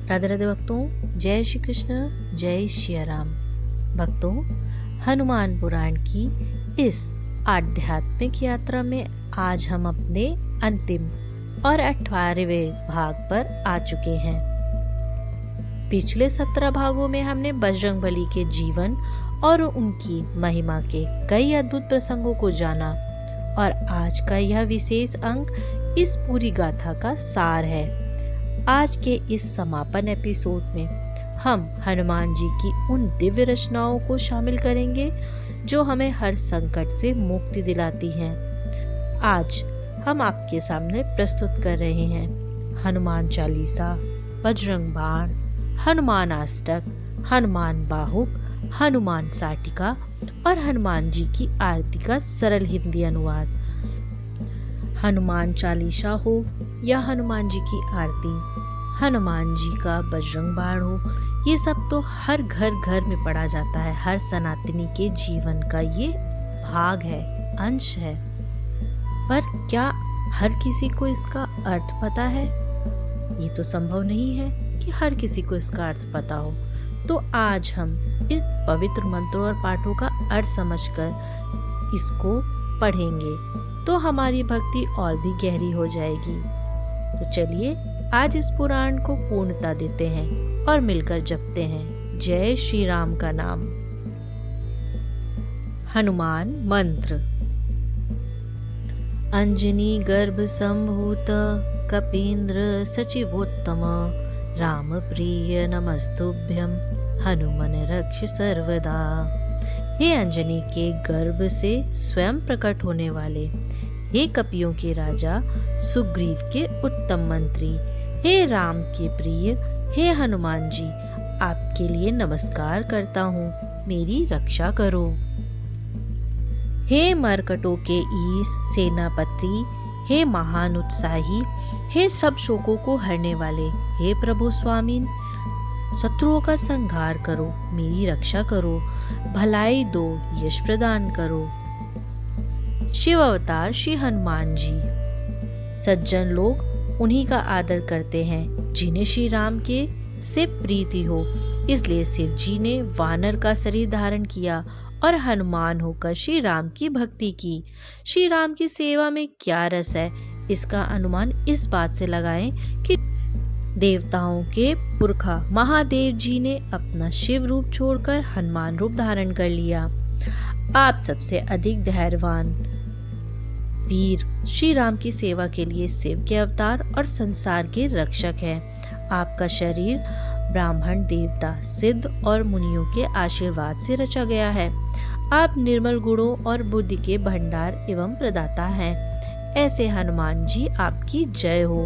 राधे राधे भक्तों, जय श्री कृष्ण, जय श्री राम। भक्तों, हनुमान पुराण की इस आध्यात्मिक यात्रा में आज हम अपने अंतिम और 18वें भाग पर आ चुके हैं। पिछले 17 भागों में हमने बजरंगबली के जीवन और उनकी महिमा के कई अद्भुत प्रसंगों को जाना और आज का यह विशेष अंक इस पूरी गाथा का सार है। आज के इस समापन एपिसोड में हम हनुमान जी की उन दिव्य रचनाओं को शामिल करेंगे जो हमें हर संकट से मुक्ति दिलाती हैं। आज हम आपके सामने प्रस्तुत कर रहे हैं हनुमान चालीसा, बजरंग बाण, हनुमान अष्टक, हनुमान बाहुक, हनुमान साटिका और हनुमान जी की आरती का सरल हिंदी अनुवाद। हनुमान चालीसा हो या हनुमान जी की आरती, हनुमान जी का बजरंग बाण हो, ये सब तो हर घर में पढ़ा जाता है। हर सनातनी के जीवन का ये भाग है, अंश है। पर क्या हर किसी को इसका अर्थ पता है? ये तो संभव नहीं है कि हर किसी को इसका अर्थ पता हो। तो आज हम इस पवित्र मंत्रों और पाठों का अर्थ समझकर इसको पढ़ेंगे तो हमारी भक्ति और भी गहरी हो जाएगी। तो चलिए आज इस पुराण को पूर्णता देते हैं और मिलकर जपते हैं जय श्री राम का नाम। हनुमान मंत्र। अंजनी गर्भ संभूत कपींद्र सचिवोत्तम, राम प्रिय नमस्तुभ्यं हनुमन रक्ष सर्वदा। हे अंजनी के गर्भ से स्वयं प्रकट होने वाले, हे कपियों के राजा, सुग्रीव के उत्तम मंत्री, हे राम के प्रिय, हे हनुमान जी, आपके लिए नमस्कार करता हूँ, मेरी रक्षा करो। हे मरकटों के ईश सेनापति, हे महान उत्साही, हे सब शोकों को हरने वाले, हे प्रभु स्वामीन, शत्रुओं का संहार करो, मेरी रक्षा करो, भलाई दो, यश प्रदान करो। शिव अवतार श्री हनुमान जी। सज्जन लोग उन्हीं का आदर करते हैं जिन्हें श्री राम के से प्रीति हो, इसलिए शिव जी ने वानर का शरीर धारण किया और हनुमान होकर श्री राम की भक्ति की। श्री राम की सेवा में क्या रस है, इसका अनुमान इस बात से लगाएं कि देवताओं के पुरखा महादेव जी ने अपना शिव रूप छोड़कर हनुमान रूप धारण कर लिया। आप सबसे अधिक धैर्यवान वीर श्री राम की सेवा के लिए शिव के अवतार और संसार के रक्षक हैं। आपका शरीर ब्राह्मण, देवता, सिद्ध और मुनियों के आशीर्वाद से रचा गया है। आप निर्मल गुणों और बुद्धि के भंडार एवं प्रदाता हैं। ऐसे हनुमान जी आपकी जय हो।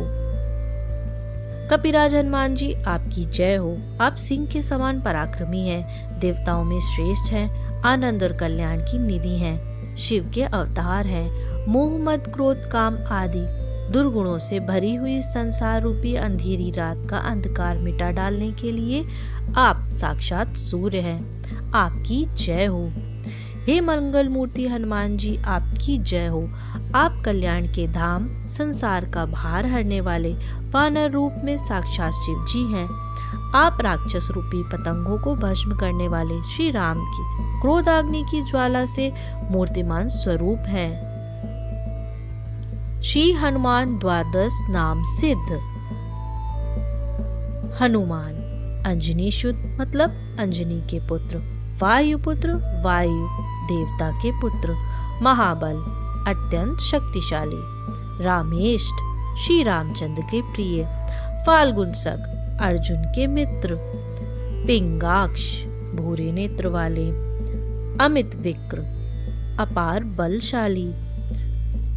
कपिराज हनुमान जी आपकी जय हो। आप सिंह के समान पराक्रमी हैं, देवताओं में श्रेष्ठ हैं, आनंद और कल्याण की निधि हैं, शिव के अवतार हैं। मोह मद क्रोध काम आदि दुर्गुणों से भरी हुई संसार रूपी अंधेरी रात का अंधकार मिटा डालने के लिए आप साक्षात सूर्य हैं। आपकी जय हो। हे मंगल मूर्ति हनुमान जी आपकी जय हो। आप कल्याण के धाम, संसार का भार हरने वाले वानर रूप में साक्षात शिव जी हैं। आप राक्षस रूपी पतंगों को भस्म करने वाले श्री राम की क्रोधाग्नि की ज्वाला से मूर्तिमान स्वरूप हैं। श्री हनुमान द्वादश नाम सिद्ध। हनुमान अंजनी शुद्ध मतलब अंजनी के पुत्र, वायुपुत्र वायु देवता के पुत्र, महाबल अत्यंत शक्तिशाली, रामेष्ट श्री रामचंद्र के प्रिय, फाल्गुनसक अर्जुन के मित्र, पिंगाक्ष भूरे नेत्र वाले, अमित विक्र अपार बलशाली,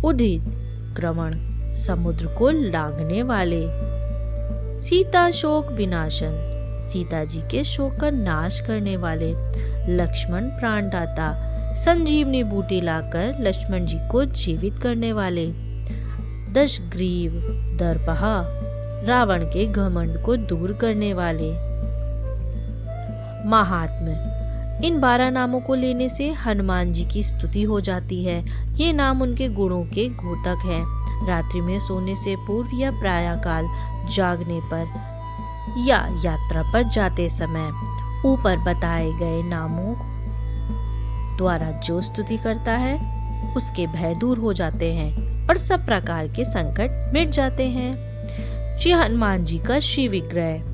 उदित क्रमण समुद्र को लांघने वाले, सीता शोक विनाशन सीता जी के शोक का नाश करने वाले, लक्ष्मण प्राणदाता संजीवनी बूटी लाकर लक्ष्मण जी को जीवित करने वाले, दशग्रीव दर्पहा रावण के घमंड को दूर करने वाले। महात्म्य। इन 12 नामों को लेने से हनुमान जी की स्तुति हो जाती है। ये नाम उनके गुणों के घोतक हैं। रात्रि में सोने से पूर्व या प्रातःकाल जागने पर या यात्रा पर जाते समय ऊपर बताए गए नामों द्वारा जो स्तुति करता है उसके भय दूर हो जाते हैं और सब प्रकार के संकट मिट जाते हैं। श्री हनुमान जी का श्री विग्रह।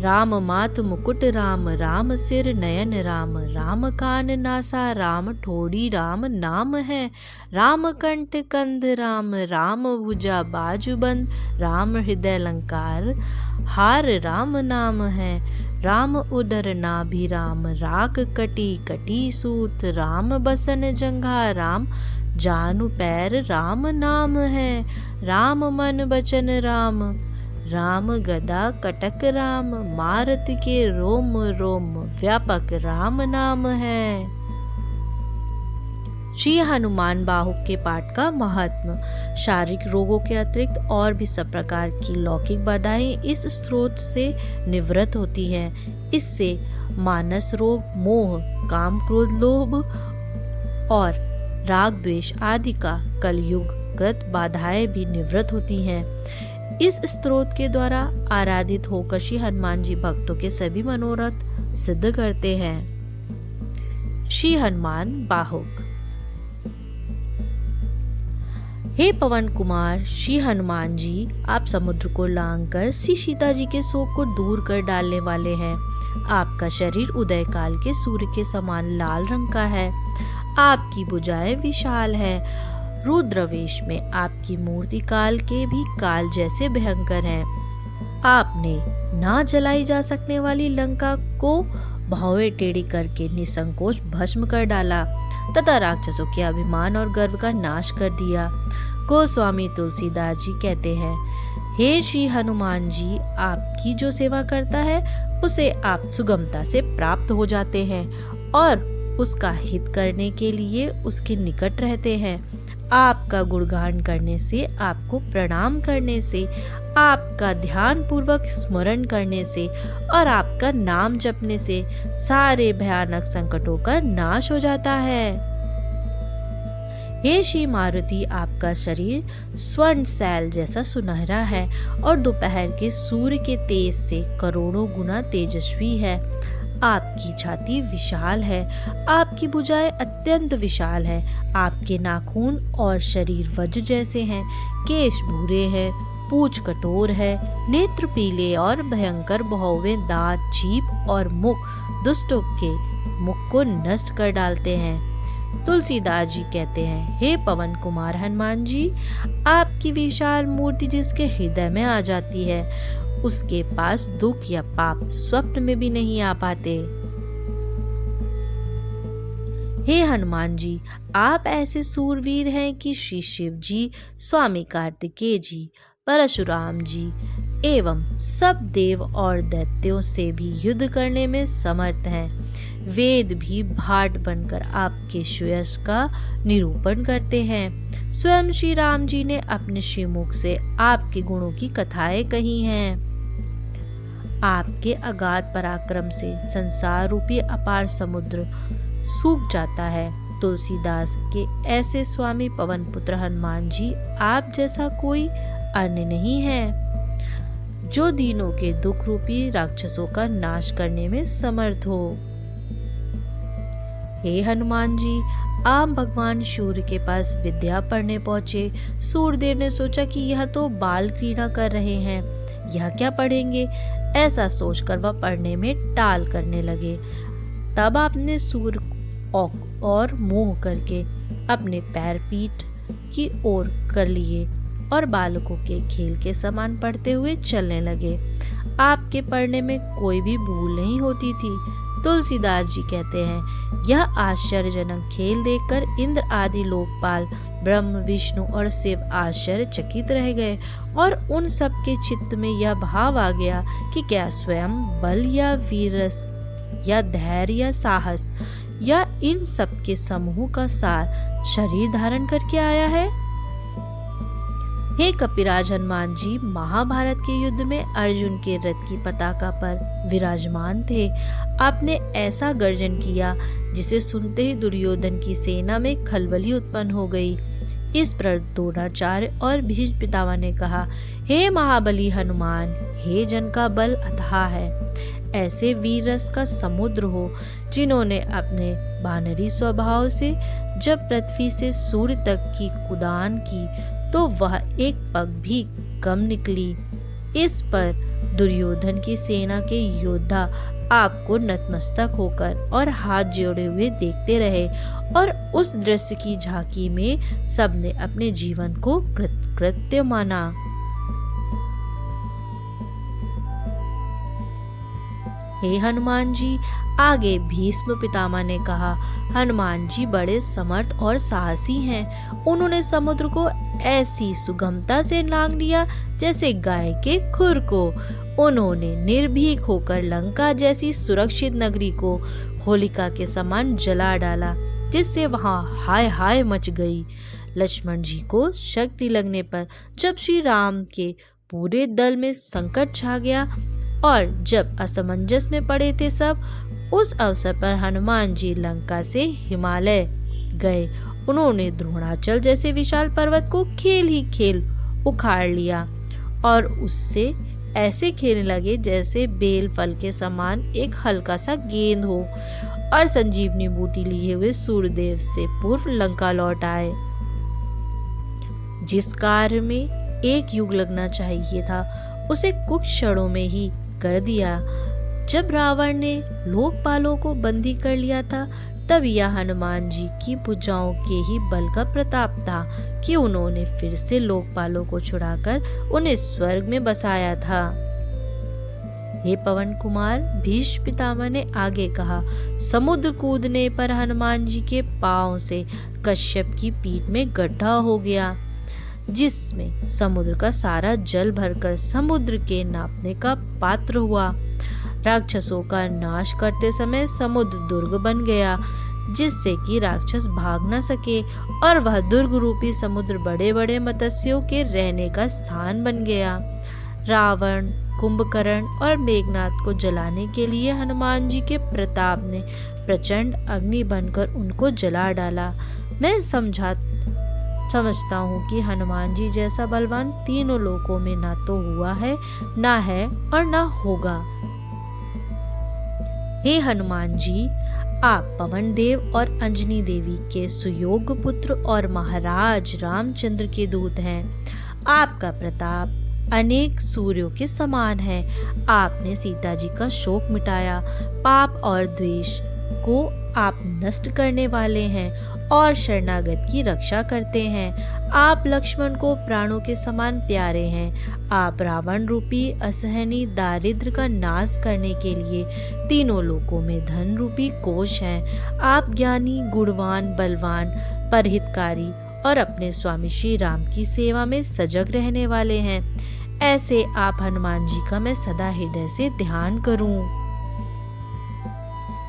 राम माथ मुकुट राम, राम सिर नयन राम, राम कान नासा राम, ठोड़ी राम नाम है, राम कंठ कंध राम, राम भुजा बाजूबंद, राम हृदय अलंकार हार राम नाम है, राम उदर नाभि राम, राख कटी कटी सूत, राम बसन जंघा राम, जानु पैर राम नाम है, राम मन बचन राम, राम गदा कटक राम, मारत के रोम रोम, व्यापक राम नाम है। श्री हनुमान बाहुक के पाठ का महत्व। शारीरिक रोगों के अतिरिक्त और भी सब प्रकार की लौकिक बाधाएं इस स्रोत से निवृत्त होती हैं। इससे मानस रोग, मोह, काम, क्रोध, लोभ और राग द्वेष आदि का कलयुगकृत बाधाएं भी निवृत्त होती हैं। इस स्तोत्र के द्वारा आराधित होकर श्री हनुमान जी भक्तों के सभी मनोरथ सिद्ध करते हैं। श्री हनुमान बाहुक। हे पवन कुमार श्री हनुमान जी, आप समुद्र को लांघकर श्री सीता जी के शोक को दूर कर डालने वाले हैं। आपका शरीर उदय काल के सूर्य के समान लाल रंग का है। आपकी भुजाएं विशाल है। रुद्रवेश में आपकी मूर्ति काल के भी काल जैसे भयंकर है। आपने ना जलाई जा सकने वाली लंका को भौवे टेढ़ी करके निसंकोच भस्म कर डाला तथा राक्षसों के अभिमान और गर्व का नाश कर दिया। गोस्वामी तुलसीदास जी कहते हैं, हे श्री हनुमान जी, आपकी जो सेवा करता है उसे आप सुगमता से प्राप्त हो जाते हैं और उसका हित करने के लिए उसके निकट रहते हैं। आपका गुणगान करने से, आपको प्रणाम करने से, आपका ध्यान पूर्वक स्मरण करने से और आपका नाम जपने से सारे भयानक संकटों का नाश हो जाता है। हे श्री मारुति, आपका शरीर स्वर्ण सैल जैसा सुनहरा है और दोपहर के सूर्य के तेज से करोड़ों गुना तेजस्वी है। आपकी छाती विशाल है। आपकी भुजाएं अत्यंत विशाल है। आपके नाखून और शरीर वज्र जैसे हैं। केश भूरे हैं, पूंछ कठोर है, नेत्र पीले और भयंकर भौवे दांत, जीभ और मुख दुष्टों के मुख को नष्ट कर डालते हैं। तुलसीदास जी कहते हैं, हे पवन कुमार हनुमान जी, आपकी विशाल मूर्ति जिसके हृदय में आ जाती है उसके पास दुख या पाप स्वप्न में भी नहीं आ पाते। हे हनुमान जी, आप ऐसे सूरवीर हैं कि श्री शिव जी, स्वामी कार्तिकेय जी, परशुराम जी एवं सब देव और दैत्यों से भी युद्ध करने में समर्थ हैं। वेद भी भाट बनकर आपके सुयश का निरूपण करते हैं। स्वयं श्री राम जी ने अपने श्रीमुख से आपके गुणों की कथाएं कही हैं। आपके अगाध पराक्रम से संसार रूपी अपार समुद्र सूख जाता है। तुलसीदास के ऐसे स्वामी पवन पुत्र हनुमान जी, आप जैसा कोई अन्य नहीं है जो दीनों के दुख रूपी राक्षसों का नाश करने में समर्थ हो। हे हनुमान जी, आप भगवान सूर्य के पास विद्या पढ़ने पहुंचे। सूर्यदेव ने सोचा कि यह तो बाल क्रीड़ा कर रहे हैं, यह क्या पढ़ेंगे। ऐसा सोचकर वह पढ़ने में टाल करने लगे। तब आपने सूर्य और मोह करके अपने पैर पीठ की ओर कर लिए और बालकों के खेल के समान पढ़ते हुए चलने लगे। आपके पढ़ने में कोई भी भूल नहीं होती थी। तुलसीदास जी कहते हैं, यह आश्चर्यजनक खेल देखकर इंद्र आदि लोकपाल ब्रह्म, विष्णु और शिव आश्चर्यचकित रह गए और उन सब के चित्त में यह भाव आ गया कि क्या स्वयं बल या वीरस या धैर्य या साहस या इन सब के समूह का सार शरीर धारण करके आया है। हे कपिराज हनुमान जी, महाभारत के युद्ध में अर्जुन के रथ की पताका पर विराजमान थे। आपने ऐसा गर्जन किया जिसे सुनते ही दुर्योधन की सेना में खलबली उत्पन्न हो गई। इस पर द्रोणाचार्य और भीष्म पितामह ने कहा, हे महाबली हनुमान, हे जन का बल अथाह है, ऐसे वीर रस का समुद्र हो, जिन्होंने अपने बानरी स्वभाव से जब पृथ्वी से सूर्य तक की कुदान की तो वह एक पग भी कम निकली। इस पर दुर्योधन की सेना के योद्धा आपको नतमस्तक होकर और हाथ जोड़े हुए देखते रहे और उस दृश्य की झांकी में सबने अपने जीवन को कृतकृत्य माना। हे हनुमान जी, आगे भीष्म पितामह ने कहा, हनुमान जी बड़े समर्थ और साहसी हैं। उन्होंने समुद्र को ऐसी सुगमता से लांघ लिया जैसे गाय के खुर को। उन्होंने निर्भीक होकर लंका जैसी सुरक्षित नगरी को होलिका के समान जला डाला, जिससे वहां हाय हाय मच गई। लक्ष्मण जी को शक्ति लगने पर जब श्री राम के पूरे दल में संकट छा गया और जब असमंजस में पड़े थे सब, उस अवसर पर हनुमान जी लंका से हिमालय गए। उन्होंने द्रोणाचल जैसे विशाल पर्वत को खेल ही खेल उखाड़ लिया और उससे ऐसे खेलने लगे जैसे बेल फल के समान एक हल्का सा गेंद हो, और संजीवनी बूटी लिए हुए सूर्यदेव से पूर्व लंका लौट आए। जिस कार्य में एक युग लगना चाहिए था, उसे कुछ क्षणों में ही कर दिया। जब रावण ने लोकपालों को बंदी कर लिया था, तब यह हनुमान जी की भुजाओं के ही बल का प्रताप था कि उन्होंने फिर से लोकपालों को छुड़ाकर उन्हें स्वर्ग में बसाया था। हे पवन कुमार, भीष्म पितामह ने आगे कहा, समुद्र कूदने पर हनुमान जी के पांव से कश्यप की पीठ में गड्ढा हो गया, जिसमें समुद्र का सारा जल भरकर समुद्र के नापने का पात्र हुआ। राक्षसों का नाश करते समय समुद्र दुर्ग बन गया, जिससे कि राक्षस भाग न सके, और वह दुर्ग रूपी समुद्र बड़े बड़े मत्स्यों के रहने का स्थान बन गया। रावण, कुंभकर्ण और मेघनाथ को जलाने के लिए हनुमान जी के प्रताप ने प्रचंड अग्नि बनकर उनको जला डाला। मैं समझता हूँ कि हनुमान जी जैसा बलवान तीनों लोकों में ना तो हुआ है, ना है और ना होगा। हे हनुमान जी, आप पवन देव और अंजनी देवी के सुयोग्य पुत्र और महाराज रामचंद्र के दूत हैं। आपका प्रताप अनेक सूर्यों के समान है। आपने सीता जी का शोक मिटाया, पाप और द्वेष को आप नष्ट करने वाले हैं और शरणागत की रक्षा करते हैं। आप लक्ष्मण को प्राणों के समान प्यारे हैं। आप रावण रूपी असहनीय दारिद्र का नाश करने के लिए तीनों लोकों में धन रूपी कोश हैं। आप ज्ञानी, गुणवान, बलवान, परहितकारी और अपने स्वामी श्री राम की सेवा में सजग रहने वाले हैं। ऐसे आप हनुमान जी का मैं सदा हृदय से ध्यान करूं।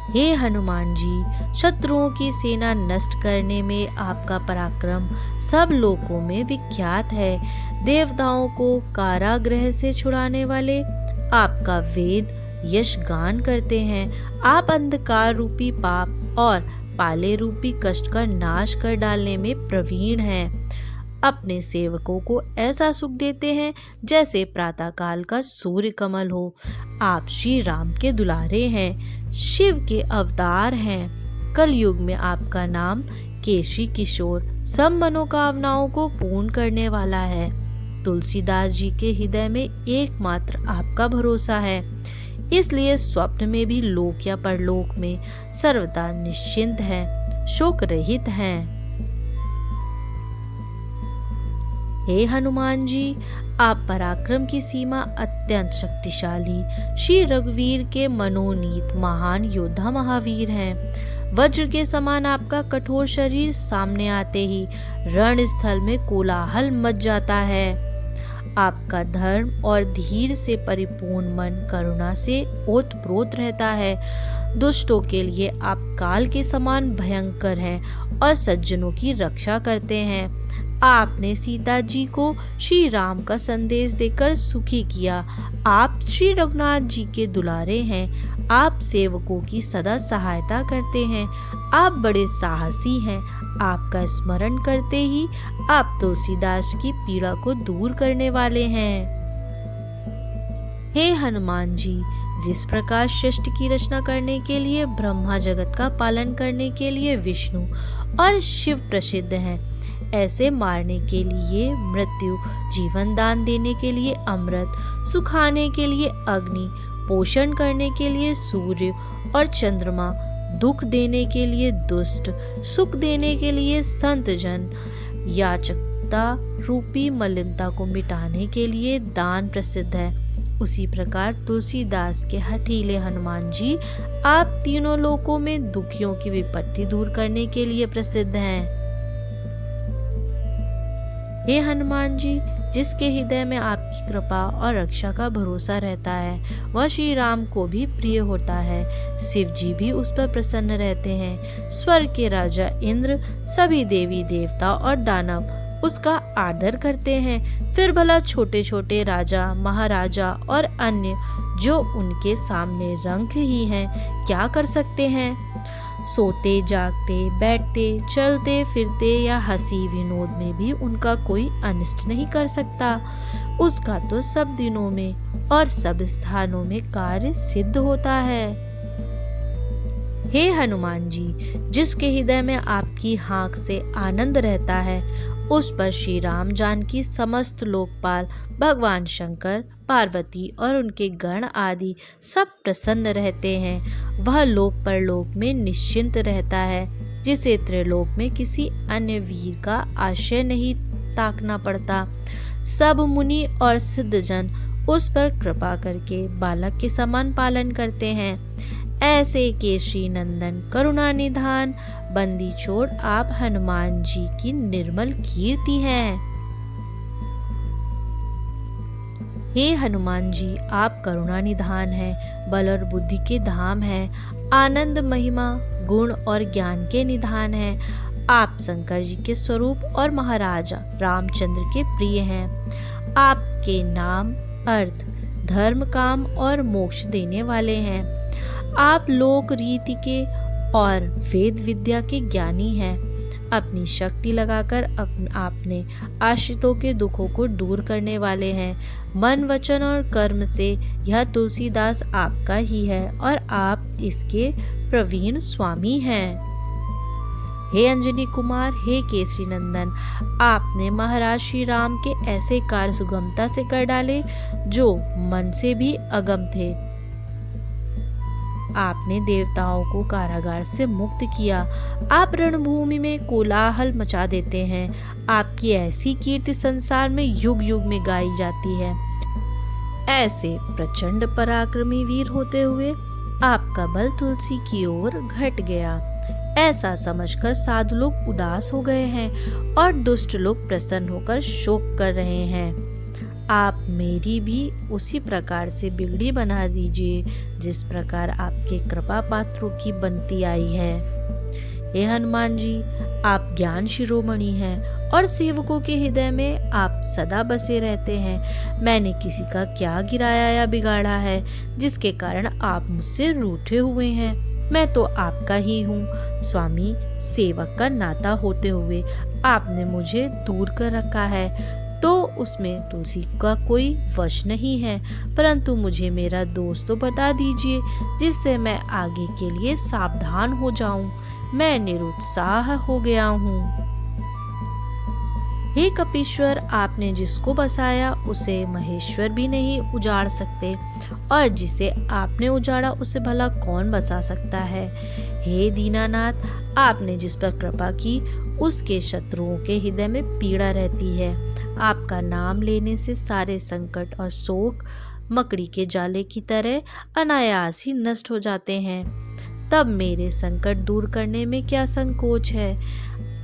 हे हनुमान जी, शत्रुओं की सेना नष्ट करने में आपका पराक्रम सब लोकों में विख्यात है। देवताओं को कारागृह से छुड़ाने वाले आपका वेद यश गान करते हैं। आप अंधकार रूपी पाप और पाले रूपी कष्ट का नाश कर डालने में प्रवीण हैं। अपने सेवकों को ऐसा सुख देते हैं जैसे प्रातःकाल का सूर्य कमल हो। आप श्री राम के दुलारे हैं, शिव के अवतार हैं। कलयुग में आपका नाम केशरी किशोर सब मनोकामनाओं को पूर्ण करने वाला है। तुलसीदास जी के हृदय में एकमात्र आपका भरोसा है, इसलिए स्वप्न में भी लोक या परलोक में सर्वदा निश्चिंत हैं, शोक रहित हैं। हे हनुमान जी, आप पराक्रम की सीमा अत्यंत शक्तिशाली श्री रघुवीर के मनोनीत महान योद्धा महावीर हैं। वज्र के समान आपका कठोर शरीर सामने आते ही रणस्थल में कोलाहल मच जाता है। आपका धर्म और धीर से परिपूर्ण मन करुणा से ओतप्रोत रहता है। दुष्टों के लिए आप काल के समान भयंकर हैं और सज्जनों की रक्षा करते हैं। आपने सीता जी को श्री राम का संदेश देकर सुखी किया। आप श्री रघुनाथ जी के दुलारे हैं। आप सेवकों की सदा सहायता करते हैं। आप बड़े साहसी हैं। आपका स्मरण करते ही आप तुलसीदास की पीड़ा को दूर करने वाले हैं। हे हनुमान जी, जिस प्रकार सृष्टि की रचना करने के लिए ब्रह्मा, जगत का पालन करने के लिए विष्णु और शिव प्रसिद्ध हैं, ऐसे मारने के लिए मृत्यु, जीवन दान देने के लिए अमृत, सुखाने के लिए अग्नि, पोषण करने के लिए सूर्य और चंद्रमा, दुख देने के लिए दुष्ट, सुख देने के लिए संत जन, याचकता रूपी मलिनता को मिटाने के लिए दान प्रसिद्ध है, उसी प्रकार तुलसीदास के हठीले हनुमान जी आप तीनों लोकों में दुखियों की विपत्ति दूर करने के लिए प्रसिद्ध हैं। हे हनुमान जी, जिसके हृदय में आपकी कृपा और रक्षा का भरोसा रहता है, वह श्री राम को भी प्रिय होता है। शिव जी भी उस पर प्रसन्न रहते हैं। स्वर्ग के राजा इंद्र, सभी देवी देवता और दानव उसका आदर करते हैं। फिर भला छोटे छोटे राजा, महाराजा और अन्य जो उनके सामने रंक ही हैं, क्या कर सकते हैं? सोते जागते, बैठते, चलते फिरते या हंसी विनोद में भी उनका कोई अनिष्ट नहीं कर सकता। उसका तो सब दिनों में और सब स्थानों में कार्य सिद्ध होता है। हे हनुमान जी, जिसके हृदय में आपकी हाँक से आनंद रहता है, उस पर श्री राम, जानकी, समस्त लोकपाल, भगवान शंकर, पार्वती और उनके गण आदि सब प्रसन्न रहते हैं। वह लोक परलोक में निश्चिंत रहता है, जिसे त्रिलोक में किसी अन्य वीर का आश्रय नहीं ताकना पड़ता। सब मुनि और सिद्धजन उस पर कृपा करके बालक के समान पालन करते हैं। ऐसे केसरी नंदन, करुणा निधान, बंदी छोड़ आप हनुमान जी की निर्मल कीर्ति है। हे हनुमान जी, आप करुणा निधान हैं, बल और बुद्धि के धाम हैं, आनंद, महिमा, गुण और ज्ञान के निधान हैं। आप शंकर जी के स्वरूप और महाराजा रामचंद्र के प्रिय हैं। आपके नाम, अर्थ, धर्म, काम और मोक्ष देने वाले हैं। आप लोक रीति के और वेद विद्या के ज्ञानी हैं। अपनी शक्ति लगाकर आपने आश्रितों के दुखों को दूर करने वाले हैं। मन, वचन और कर्म से यह तुलसीदास आपका ही है और आप इसके प्रवीण स्वामी हैं। हे अंजनी कुमार, हे केसरी नंदन, आपने महाराज श्री राम के ऐसे कार्य सुगमता से कर डाले जो मन से भी अगम थे। आपने देवताओं को कारागार से मुक्त किया। आप रणभूमि में कोलाहल मचा देते हैं। आपकी ऐसी कीर्ति संसार में युग युग में गाई जाती है। ऐसे प्रचंड पराक्रमी वीर होते हुए आपका बल तुलसी की ओर घट गया। ऐसा समझकर साधु लोग उदास हो गए हैं और दुष्ट लोग प्रसन्न होकर शोक कर रहे हैं। आप मेरी भी उसी प्रकार से बिगड़ी बना दीजिए जिस प्रकार आपके कृपा पात्रों की बनती आई है। हे हनुमान जी, आप ज्ञान शिरोमणि हैं और सेवकों के हृदय में आप सदा बसे रहते हैं। मैंने किसी का क्या गिराया या बिगाड़ा है जिसके कारण आप मुझसे रूठे हुए हैं? मैं तो आपका ही हूँ। स्वामी, सेवक का नाता होते हुए आपने मुझे दूर कर रखा है, तो उसमें तुलसी का कोई वश नहीं है, परंतु मुझे मेरा दोस्त तो बता दीजिए जिससे मैं आगे के लिए सावधान हो जाऊं। मैं निरुत्साह हो गया हूँ। हे कपीश्वर, आपने जिसको बसाया उसे महेश्वर भी नहीं उजाड़ सकते और जिसे आपने उजाड़ा उसे भला कौन बसा सकता है। हे दीनानाथ, आपने जिस पर कृपा की उसके शत्रुओं के हृदय में पीड़ा रहती है। आपका नाम लेने से सारे संकट और शोक मकड़ी के जाले की तरह अनायास ही नष्ट हो जाते हैं। तब मेरे संकट दूर करने में क्या संकोच है?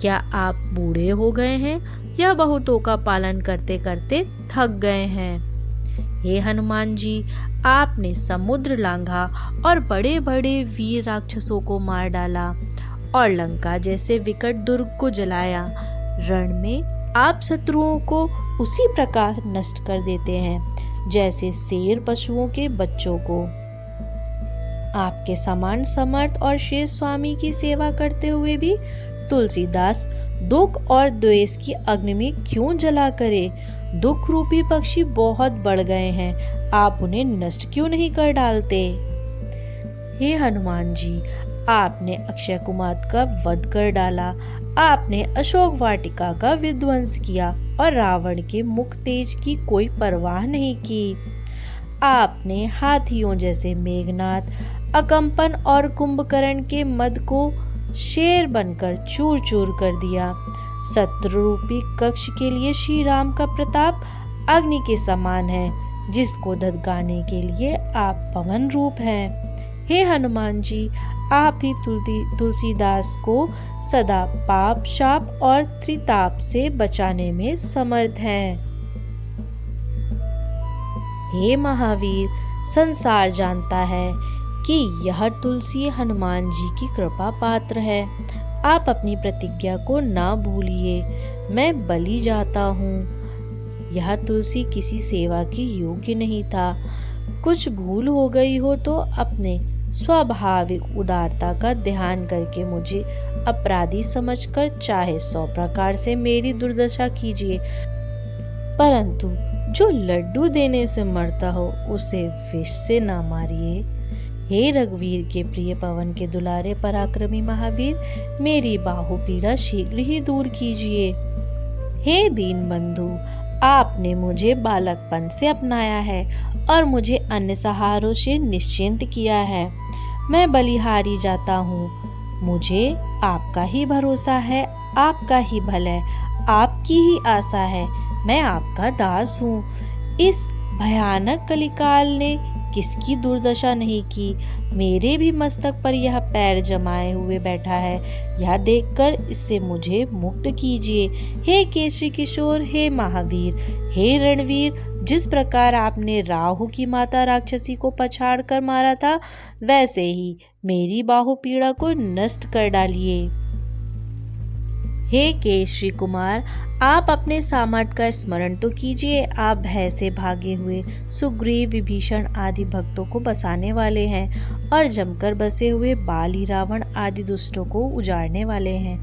क्या आप बूढ़े हो गए हैं या बहुतों का पालन करते करते थक गए हैं? हे हनुमान जी, आपने समुद्र लांघा और बड़े बड़े वीर राक्षसों को मार डाला और लंका जैसे विकट दुर्ग को जलाया। रण में आप शत्रुओं को उसी प्रकार नष्ट कर देते हैं जैसे शेर पशुओं के बच्चों को। आपके समान समर्थ और श्रेष्ठ स्वामी की सेवा करते हुए भी तुलसीदास दुख और द्वेष की अग्नि में क्यों जला करे? दुख रूपी पक्षी बहुत बढ़ गए हैं, आप उन्हें नष्ट क्यों नहीं कर डालते? हे हनुमान जी, आपने अक्षय कुमार का वध कर डाला, आपने अशोक वाटिका का विध्वंस किया और रावण के मुख तेज की कोई परवाह नहीं की। आपने हाथियों जैसे मेघनाद, अकंपन और कुंभकर्ण के मद को शेर बनकर चूर चूर कर दिया। शत्रु रूपी कक्ष के लिए श्री राम का प्रताप अग्नि के समान है, जिसको धधकाने के लिए आप पवन रूप हैं। हे हनुमान जी, आप ही तुलसीदास को सदा पाप, शाप और त्रिताप से बचाने में समर्थ हैं। हे महावीर, संसार जानता है कि यह तुलसी हनुमान जी की कृपा पात्र है। आप अपनी प्रतिज्ञा को ना भूलिए, मैं बलि जाता हूँ। यह तुलसी किसी सेवा की योग्य नहीं था। कुछ भूल हो गई हो तो अपने स्वाभाविक उदारता का ध्यान करके मुझे अपराधी समझकर चाहे 100 प्रकार से मेरी दुर्दशा कीजिए, परंतु जो लड्डू देने से मरता हो उसे विष से ना मारिए। हे रघुवीर के प्रिय, पवन के दुलारे पराक्रमी महावीर, मेरी बाहु पीड़ा शीघ्र ही दूर कीजिए। हे दीन बंधु, आपने मुझे बालकपन से अपनाया है और मुझे अन्य सहारों से निश्चिंत किया है। मैं बलिहारी जाता हूँ, मुझे आपका ही भरोसा है, आपका ही भल है, आपकी ही आशा है। मैं आपका दास हूँ। इस भयानक कलिकाल ने किसकी दुर्दशा नहीं की। मेरे भी मस्तक पर यह पैर जमाए हुए बैठा है, यह देखकर इससे मुझे मुक्त कीजिए। हे केशरी किशोर, हे महावीर, हे रणवीर, जिस प्रकार आपने राहु की माता राक्षसी को पछाड़ कर मारा था, वैसे ही मेरी बाहु पीड़ा को नष्ट कर डालिए। हे केशरी कुमार, आप अपने सामर्थ्य का स्मरण तो कीजिए। आप भय से भागे हुए सुग्रीव, विभीषण आदि भक्तों को बसाने वाले हैं और जमकर बसे हुए बाली, रावण आदि दुष्टों को उजाड़ने वाले हैं।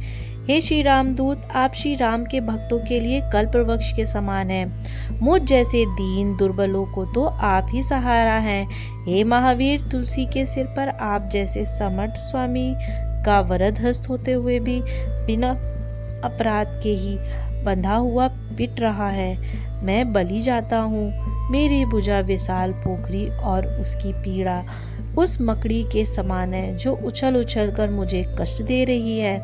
हे श्री रामदूत, आप श्री राम के भक्तों के लिए कल्पवृक्ष के समान हैं। मुझ जैसे दीन दुर्बलों को तो आप ही सहारा हैं। हे महावीर, तुलसी के सिर पर आप जैसे समर्थ स्वामी का वरद हस्त होते हुए भी बिना अपराध के ही बंधा हुआ पिट रहा है। मैं बलि जाता हूँ। मेरी भुजा विशाल पोखरी और उसकी पीड़ा उस मकड़ी के समान है जो उछल उछल कर मुझे कष्ट दे रही है।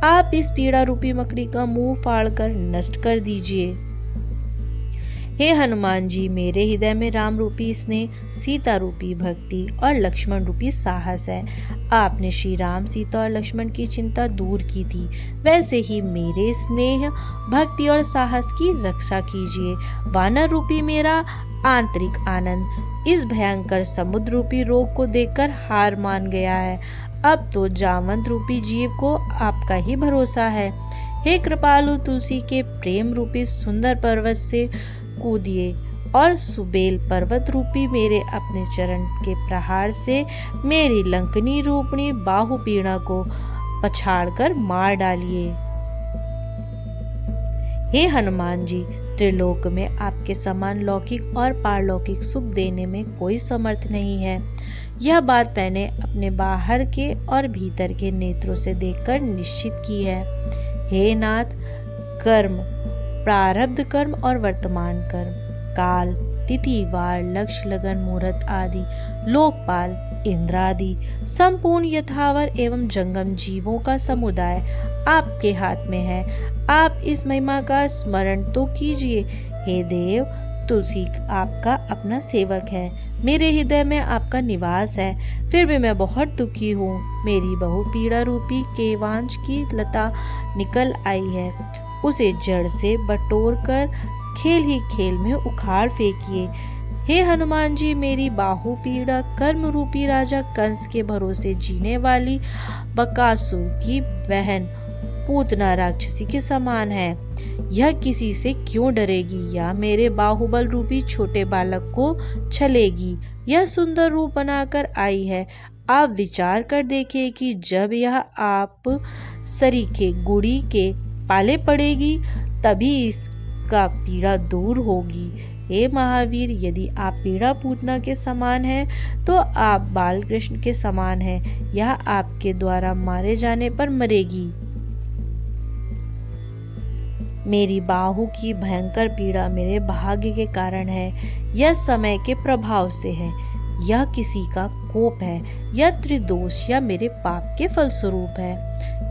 आप इस पीड़ा रूपी मकड़ी का मुंह फाड़कर नष्ट कर दीजिए। हे हनुमान जी, मेरे हृदय में राम रूपी स्नेह, सीता रूपी भक्ति और लक्ष्मण रूपी साहस है। आपने श्री राम, सीता और लक्ष्मण की चिंता दूर की थी, वैसे ही मेरे स्नेह, भक्ति और साहस की रक्षा कीजिए। वानर रूपी मेरा आंतरिक आनंद इस भयंकर समुद्र रूपी रोग को देखकर हार मान गया है। अब तो जामवंत रूपी जीव को आपका ही भरोसा है। हे कृपालु, तुलसी के प्रेम रूपी सुंदर पर्वत से कूदिए और सुबेल पर्वत रूपी मेरे अपने चरण के प्रहार से मेरी लंकनी रूपणी बाहु पीड़ा को पछाड़कर मार डालिए। हे हनुमान जी, त्रिलोक में आपके समान लौकिक और पारलौकिक सुख देने में कोई समर्थ नहीं है। यह बात मैंने अपने बाहर के और भीतर के नेत्रों से देखकर निश्चित की है। हे नाथ, कर्म, प्रारब्ध कर्म और वर्तमान कर्म, काल, तिथि, वार, लक्ष्य, लगन, मुहूर्त आदि, लोकपाल, इंद्र आदि संपूर्ण यथावर एवं जंगम जीवों का समुदाय आपके हाथ में है। आप इस महिमा का स्मरण तो कीजिए। हे देव, तुलसी आपका अपना सेवक है, मेरे हृदय में आपका निवास है, फिर भी मैं बहुत दुखी हूँ। मेरी बहु पीड़ा रूपी केवांश की लता निकल आई है, उसे जड़ से बटोर कर खेल ही खेल में उखाड़ फेंकिए। हे हनुमान जी, मेरी बाहु पीड़ा कर्म रूपी राजा कंस के भरोसे जीने वाली बकासुर की बहन पूतना राक्षसी के समान है। यह किसी से क्यों डरेगी या मेरे बाहुबल रूपी छोटे बालक को छलेगी? यह सुंदर रूप बनाकर आई है, आप विचार कर देखें कि जब यह आप सरीखे गुड़ी के पाले पड़ेगी तभी इसका पीड़ा दूर होगी। हे महावीर, यदि आप पीड़ा पूतना के समान हैं तो आप बाल कृष्ण के समान हैं। यह आपके द्वारा मारे जाने पर मरेगी। मेरी बाहु की भयंकर पीड़ा मेरे भाग्य के कारण है, यह समय के प्रभाव से है, यह किसी का कोप है, यह त्रिदोष या मेरे पाप के फलस्वरूप है,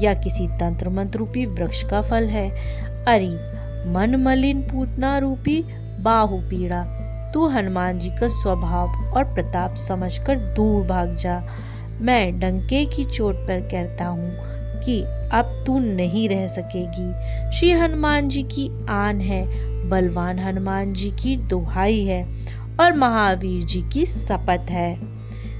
या किसी तंत्र मंत्र रूपी वृक्ष का फल है। अरे मन मलिन पूतना रूपी बाहु पीड़ा, तू हनुमान जी का स्वभाव और प्रताप समझकर दूर भाग जा। मैं डंके की चोट पर कहता हूँ कि अब तू नहीं रह सकेगी। श्री हनुमान जी की आन है, बलवान हनुमान जी की दुहाई है और महावीर जी की शपथ है।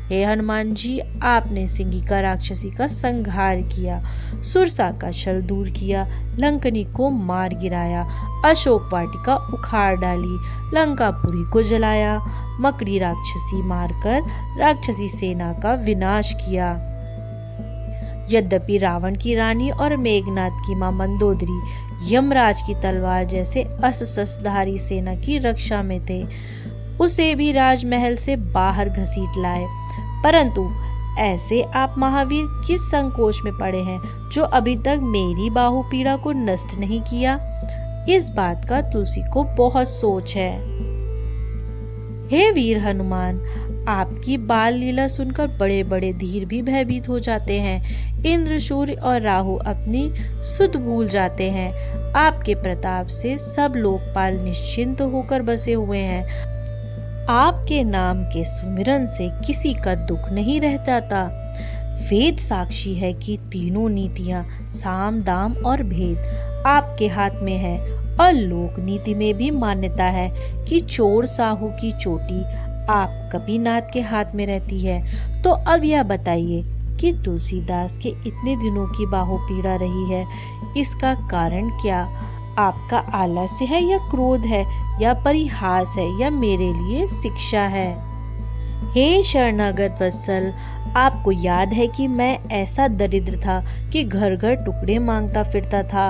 हे हनुमान जी, आपने सिंगिका राक्षसी का संहार किया, सुरसा का छल दूर किया, लंकनी को मार गिराया, अशोक वाटिका उखाड़ डाली, लंकापुरी को जलाया, मकड़ी राक्षसी मारकर राक्षसी सेना का विनाश किया। यद्यपि रावण की रानी और मेघनाथ की मां मंदोदरी यमराज की तलवार जैसे अस्त्रधारी सेना की रक्षा में थे, उसे भी राजमहल से बाहर घसीट लाए, परंतु ऐसे आप महावीर किस संकोच में पड़े हैं जो अभी तक मेरी बाहु पीड़ा को नष्ट नहीं किया। इस बात का तुलसी को बहुत सोच है। हे वीर हनुमान, आपकी बाल लीला सुनकर बड़े बड़े धीर भी भयभीत हो जाते हैं। इंद्र, सूर्य और राहु अपनी सुध भूल जाते हैं। आपके प्रताप से सब लोकपाल निश्चिंत होकर बसे हुए हैं। आपके नाम के सुमिरन से किसी का दुख नहीं रह जाता। वेद साक्षी है कि तीनों नीतियां, साम, दाम और भेद आपके हाथ में है, और लोक नीति में भी मान्यता है कि चोर साहू की चोटी आप कपीनाथ के हाथ में रहती है। तो अब यह बताइए कि तुलसीदास के इतने दिनों की बाहु पीड़ा रही है, इसका कारण क्या? आपका आलस्य है या क्रोध है या परिहास है या मेरे लिए शिक्षा है? हे शरणागत वत्सल, आपको याद है कि मैं ऐसा दरिद्र था कि घर घर टुकड़े मांगता फिरता था।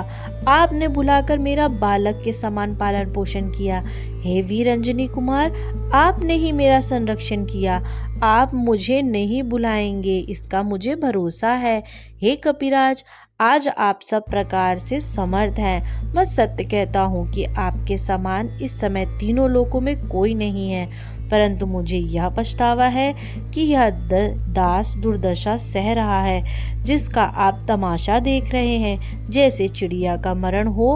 आपने बुलाकर मेरा बालक के समान पालन पोषण किया। हे वीर अंजनी कुमार, आपने ही मेरा संरक्षण किया। आप मुझे नहीं बुलाएंगे, इसका मुझे भरोसा है। हे कपिराज, आज आप सब प्रकार से समर्थ हैं। मैं सत्य कहता हूँ कि आपके समान इस समय तीनों लोकों में कोई नहीं है, परंतु मुझे यह पछतावा है कि यह दास दुर्दशा सह रहा है, जिसका आप तमाशा देख रहे हैं, जैसे चिड़िया का मरण हो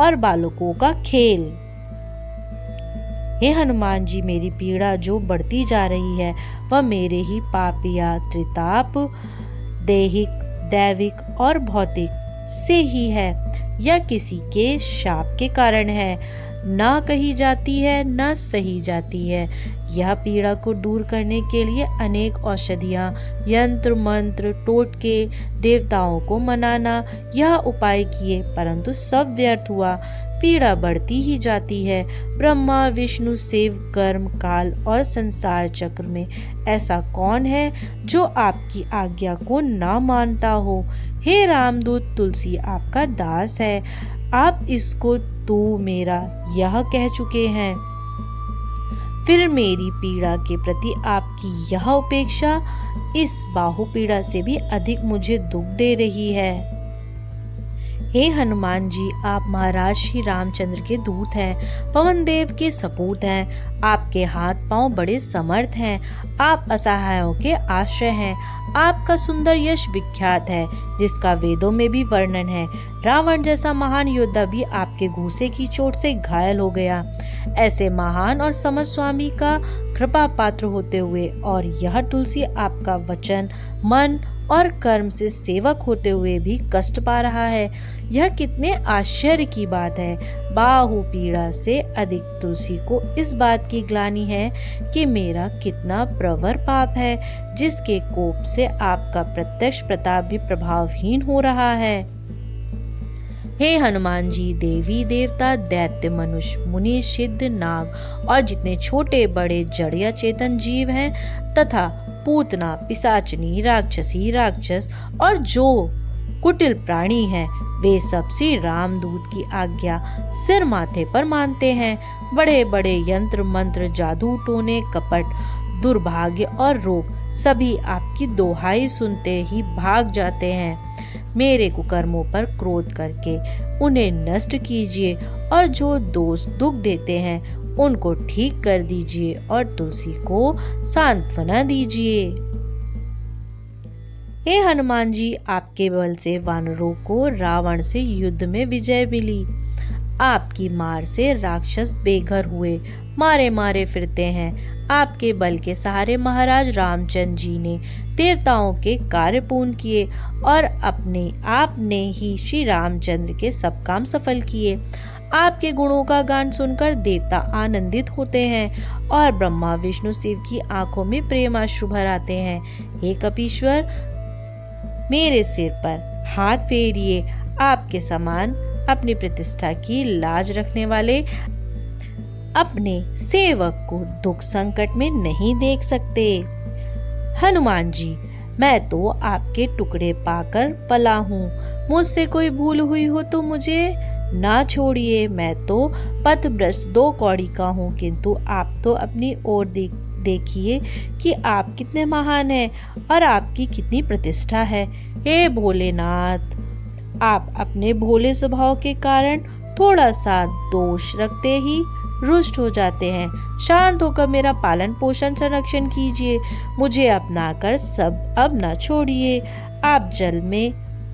और बालकों का खेल। हे हनुमान जी, मेरी पीड़ा जो बढ़ती जा रही है वह मेरे ही पाप या त्रिताप, दैहिक, दैविक और भौतिक से ही है, या किसी के शाप के कारण है। ना कही जाती है ना सही जाती है। यह पीड़ा को दूर करने के लिए अनेक औषधियाँ, यंत्र मंत्र, टोटके, देवताओं को मनाना, यह उपाय किए, परंतु सब व्यर्थ हुआ। पीड़ा बढ़ती ही जाती है। ब्रह्मा, विष्णु, शिव, कर्म, काल और संसार चक्र में ऐसा कौन है जो आपकी आज्ञा को ना मानता हो? हे रामदूत, तुलसी आपका दास है। आप इसको तू मेरा यह कह चुके हैं, फिर मेरी पीड़ा के प्रति आपकी यह उपेक्षा इस बाहु पीड़ा से भी अधिक मुझे दुख दे रही है। हे हनुमान जी, आप महाराज श्री रामचंद्र के दूत हैं, पवन देव के सपूत हैं। आपके हाथ पांव बड़े समर्थ हैं। आप असहायों के आश्रय हैं। आपका सुंदर यश विख्यात है, जिसका वेदों में भी वर्णन है। रावण जैसा महान योद्धा भी आपके घूसे की चोट से घायल हो गया। ऐसे महान और समझ स्वामी का कृपा पात्र होते हुए और यह तुलसी आपका वचन, मन और कर्म से सेवक होते हुए भी कष्ट पा रहा है, यह कितने आश्चर्य की बात है। बाहु पीड़ा से अधिक तुलसी को इस बात की ग्लानि है कि मेरा कितना प्रवर पाप है, जिसके कोप से आपका प्रत्यक्ष प्रताप भी प्रभावहीन हो रहा है। हे हनुमान जी, देवी देवता, दैत्य, मनुष्य, मुनि, सिद्ध, नाग और जितने छोटे बड़े जड़ या चेतन जीव हैं तथा पूतना, पिशाचनी, राक्षसी, राक्षस और जो कुटिल प्राणी हैं वे सब श्री रामदूत की आज्ञा सिर माथे पर मानते हैं। बड़े बड़े यंत्र मंत्र, जादू टोने, कपट, दुर्भाग्य और रोग सभी आपकी दोहाई सुनते ही भाग जाते हैं। मेरे कुकर्मों पर क्रोध करके उन्हें नष्ट कीजिए और जो दोष दुख देते हैं उनको ठीक कर दीजिए और तुलसी को सांत्वना दीजिए। हे हनुमान जी, आपके बल से वानरों को रावण से युद्ध में विजय मिली। आपकी मार से राक्षस बेघर हुए, मारे मारे फिरते हैं। आपके बल के सहारे महाराज रामचंद्र जी ने देवताओं के कार्य पूर्ण किए और अपने आपने ही श्री रामचंद्र के सब काम सफल किए। आपके गुणों का गान सुनकर देवता आनंदित होते हैं और ब्रह्मा विष्णु शिव की आंखों में प्रेमाश्रु भर आते हैं। हे कपीश्वर, मेरे सिर पर हाथ फेरिए। आपके समान अपनी प्रतिष्ठा की लाज रखने वाले अपने सेवक को दुख संकट में नहीं देख सकते। हनुमान जी, मैं तो आपके टुकड़े पाकर पला हूँ। मुझसे कोई भूल हुई हो तो मुझे ना छोड़िए। मैं तो पथभ्रष्ट दो कौड़ी का हूँ, किंतु आप तो अपनी ओर देखिए कि आप कितने महान हैं और आपकी कितनी प्रतिष्ठा है। हे भोलेनाथ, आप अपने भोले स्वभाव के कारण थोड़ा सा दोष रखते ही रुष्ट हो जाते हैं। शांत होकर मेरा पालन पोषण संरक्षण कीजिए। मुझे अपनाकर सब अब न छोड़िए। आप जल में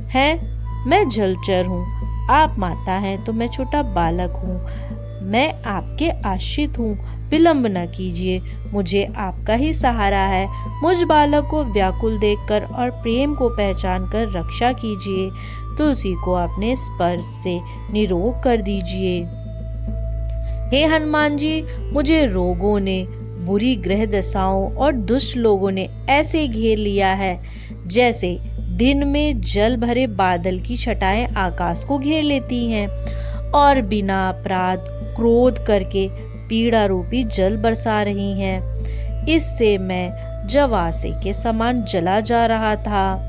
हैं, मैं जलचर हूँ। आप माता हैं तो मैं छोटा बालक हूँ। मैं आपके आश्रित हूँ। विलंब न कीजिए, मुझे आपका ही सहारा है। मुझ बालक को व्याकुल देखकर और प्रेम को पहचान कर रक्षा कीजिए। तुलसी को अपने स्पर्श से निरोग कर दीजिए। हे हनुमान जी, मुझे रोगों ने, बुरी ग्रह दशाओं और दुष्ट लोगों ने ऐसे घेर लिया है जैसे दिन में जल भरे बादल की छटाएं आकाश को घेर लेती हैं और बिना अपराध क्रोध करके पीड़ा रूपी जल बरसा रही हैं। इससे मैं जवासे के समान जला जा रहा था।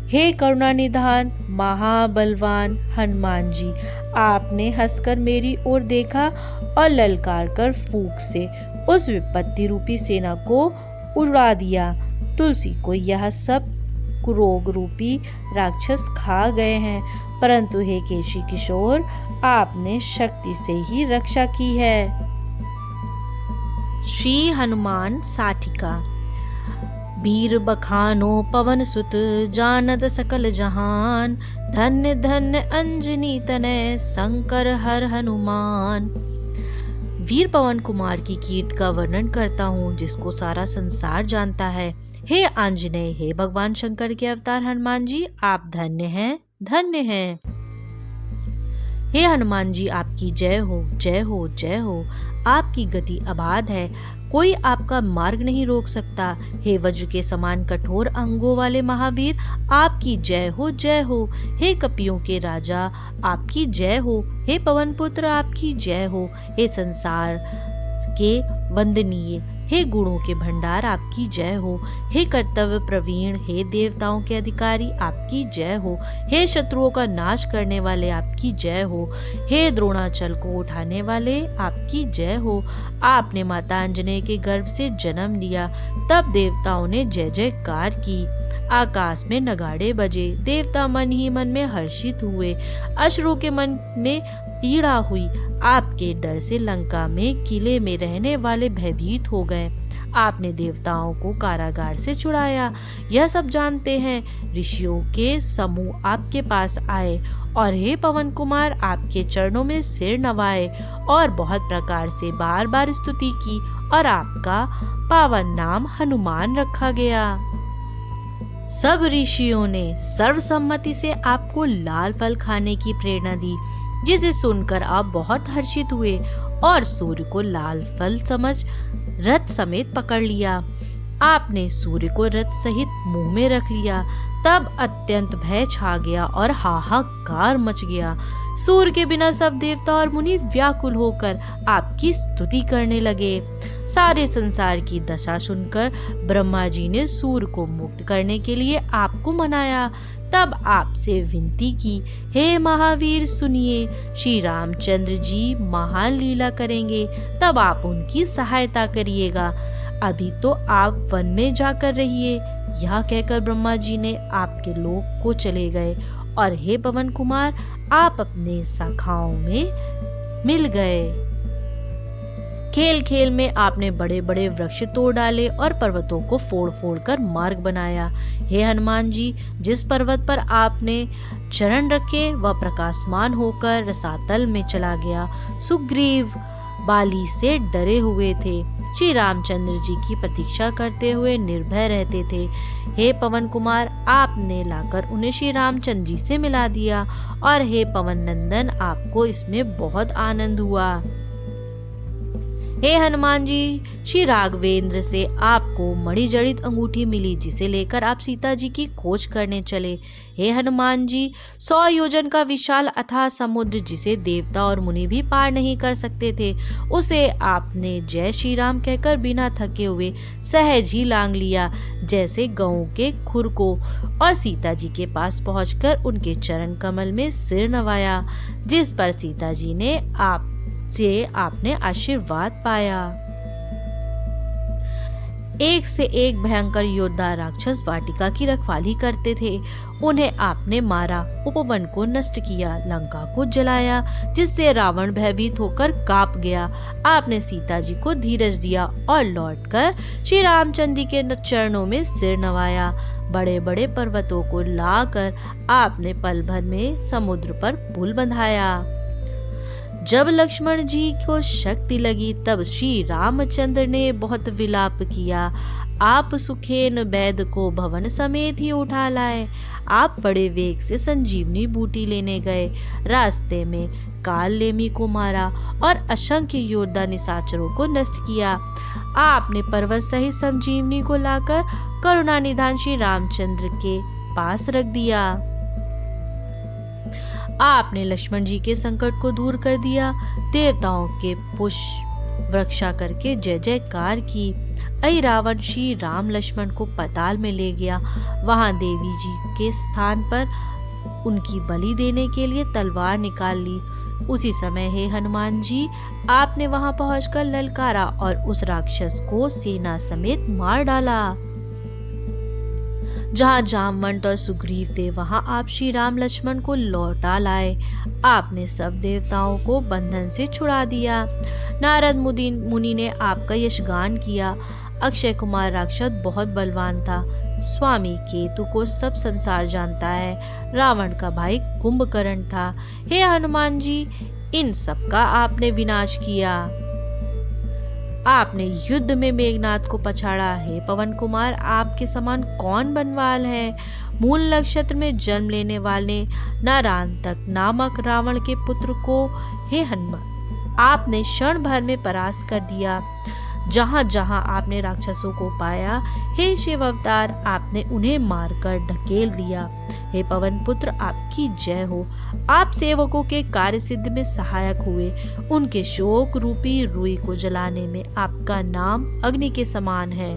हे करुणा निधान महाबलवान हनुमान जी, आपने हंसकर मेरी ओर देखा और ललकार कर फूंक से उस विपत्ति रूपी सेना को उड़ा दिया। तुलसी को यह सब रोग रूपी राक्षस खा गए हैं, परंतु हे केशी किशोर, आपने शक्ति से ही रक्षा की है। श्री हनुमान साठिका। वीर बखानो पवन सुत, जानत सकल जहान। धन्य धन्य अंजनी तनय, शंकर हर हनुमान। वीर पवन कुमार की कीर्ति का वर्णन करता हूँ जिसको सारा संसार जानता है। हे आंजनेय, हे भगवान शंकर के अवतार हनुमान जी, आप धन्य हैं, धन्य हैं। हे हनुमान जी, आपकी जय हो, जय हो, जय हो। आपकी गति अबाध है, कोई आपका मार्ग नहीं रोक सकता। हे वज्र के समान कठोर अंगों वाले महावीर, आपकी जय हो, जय हो। हे कपियों के राजा, आपकी जय हो। हे पवन पुत्र, आपकी जय हो। हे संसार के वंदनीय, हे गुणों के भंडार, आपकी जय हो। हे कर्तव्य प्रवीण, हे देवताओं के अधिकारी, आपकी जय हो। हे शत्रुओं का नाश करने वाले, आपकी जय हो। हे द्रोणाचल को उठाने वाले, आपकी जय हो। आपने माता अंजनेय के गर्भ से जन्म लिया, तब देवताओं ने जय जयकार की। आकाश में नगाड़े बजे, देवता मन ही मन में हर्षित हुए। असुरों के मन में पीड़ा हुई। आपके डर से लंका में किले में रहने वाले भयभीत हो गए। आपने देवताओं को कारागार से छुड़ाया। यह सब जानते हैं। ऋषियों के समूह आपके पास आए और हे पवन कुमार, आपके चरणों में सिर नवाए और बहुत प्रकार से बार बार स्तुति की और आपका पावन नाम हनुमान रखा गया। सब ऋषियों ने सर्वसम्मति से आपको लाल फल खाने की प्रेरणा दी, जिसे सुनकर आप बहुत हर्षित हुए और सूर्य को लाल फल समझ रथ समेत पकड़ लिया। आपने सूर्य को रथ सहित मुंह में रख लिया। तब अत्यंत भय छा गया और हाहाकार मच गया। सूर्य के बिना सब देवता और मुनि व्याकुल होकर आपकी स्तुति करने लगे। सारे संसार की दशा सुनकर ब्रह्मा जी ने सूर्य को मुक्त करने के लिए आपको मनाया। तब आपसे विनती की, हे महावीर सुनिए, श्री रामचंद्र जी महान लीला करेंगे, तब आप उनकी सहायता करिएगा। अभी तो आप वन में जाकर रहिए। यह कहकर ब्रह्मा जी ने आपके लोक को चले गए और हे पवन कुमार, आप अपने शाखाओं में मिल गए। खेल खेल में आपने बड़े बड़े वृक्ष तोड़ डाले और पर्वतों को फोड़ फोड़ कर मार्ग बनाया। हे हनुमान जी, जिस पर्वत पर आपने चरण रखे वह प्रकाशमान होकर रसातल में चला गया। सुग्रीव बाली से डरे हुए थे, श्री रामचंद्र जी की प्रतीक्षा करते हुए निर्भय रहते थे। हे पवन कुमार, आपने लाकर उन्हें श्री रामचंद्र जी से मिला दिया और हे पवन नंदन, आपको इसमें बहुत आनंद हुआ। हे हनुमान जी, श्री राघवेंद्र से आपको मणि जड़ित अंगूठी मिली, जिसे लेकर आप सीता जी की खोज करने चले। हे हनुमान जी, 100 योजन का विशाल अथाह समुद्र, जिसे देवता और मुनि भी पार नहीं कर सकते थे, उसे आपने जय श्री राम कहकर बिना थके हुए सहज ही लांग लिया, जैसे गऊ के खुर को, और सीता जी के पास पहुंचकर उनके चरण कमल में सिर नवाया, जिस पर सीता जी ने आपने आशीर्वाद पाया। एक से एक भयंकर योद्धा राक्षस वाटिका की रखवाली करते थे। उन्हें आपने मारा, उपवन को नष्ट किया, लंका को जलाया, जिससे रावण भयभीत होकर कांप गया। आपने सीता जी को धीरज दिया और लौटकर श्री रामचंद्र जी के चरणों में सिर नवाया। बड़े बड़े पर्वतों को लाकर आपने पल भर में समुद्र पर पुल बंधाया। जब लक्ष्मण जी को शक्ति लगी, तब श्री रामचंद्र ने बहुत विलाप किया। आप सुखेन बैद को भवन समेत ही उठा लाए। आप बड़े वेग से संजीवनी बूटी लेने गए। रास्ते में काल लेमी को मारा और असंख्य योद्धा निशाचरों को नष्ट किया। आपने पर्वत सहित संजीवनी को लाकर करुणा निधान श्री रामचंद्र के पास रख दिया। आपने लक्ष्मण जी के संकट को दूर कर दिया। देवताओं के पुष्प वर्षा करके जय जयकार की। ऐ रावण श्री राम लक्ष्मण को पाताल में ले गया। वहां देवी जी के स्थान पर उनकी बलि देने के लिए तलवार निकाल ली। उसी समय हे हनुमान जी, आपने वहां पहुंचकर ललकारा और उस राक्षस को सेना समेत मार डाला। जहाँ जामवंत और सुग्रीव थे, वहां आप श्री राम लक्ष्मण को लौटा लाए। आपने सब देवताओं को बंधन से छुड़ा दिया। नारद मुनि ने आपका यशगान किया। अक्षय कुमार राक्षस बहुत बलवान था। स्वामी केतु को सब संसार जानता है। रावण का भाई कुंभकर्ण था। हे हनुमान जी, इन सब का आपने विनाश किया। आपने युद्ध में मेघनाथ को पछाड़ा। हे पवन कुमार, आपके समान कौन बनवाल है। मूल नक्षत्र में जन्म लेने वाले नारायणतक नामक रावण के पुत्र को हे हनुमान, आपने क्षण भर में परास्त कर दिया। जहां जहां आपने राक्षसों को पाया, हे शिव अवतार, आपने उन्हें मारकर ढकेल दिया। हे पवन पुत्र, आपकी जय हो। आप सेवकों के कार्य सिद्धि में सहायक हुए। उनके शोक रूपी रुई को जलाने में आपका नाम अग्नि के समान है।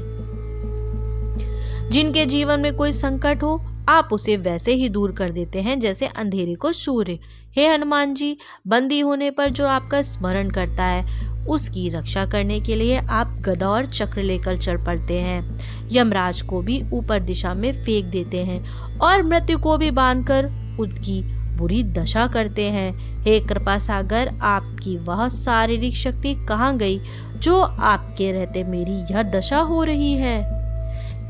जिनके जीवन में कोई संकट हो, आप उसे वैसे ही दूर कर देते हैं जैसे अंधेरे को सूर्य। हे हनुमान जी, बंदी होने पर जो आपका स्मरण करता है, उसकी रक्षा करने के लिए आप गदा और चक्र लेकर चल पड़ते हैं। यमराज को भी ऊपर दिशा में फेंक देते हैं और मृत्यु को भी बांधकर उनकी बुरी दशा करते हैं। हे कृपा सागर, आपकी वह शारीरिक शक्ति कहाँ गई जो आपके रहते मेरी यह दशा हो रही है।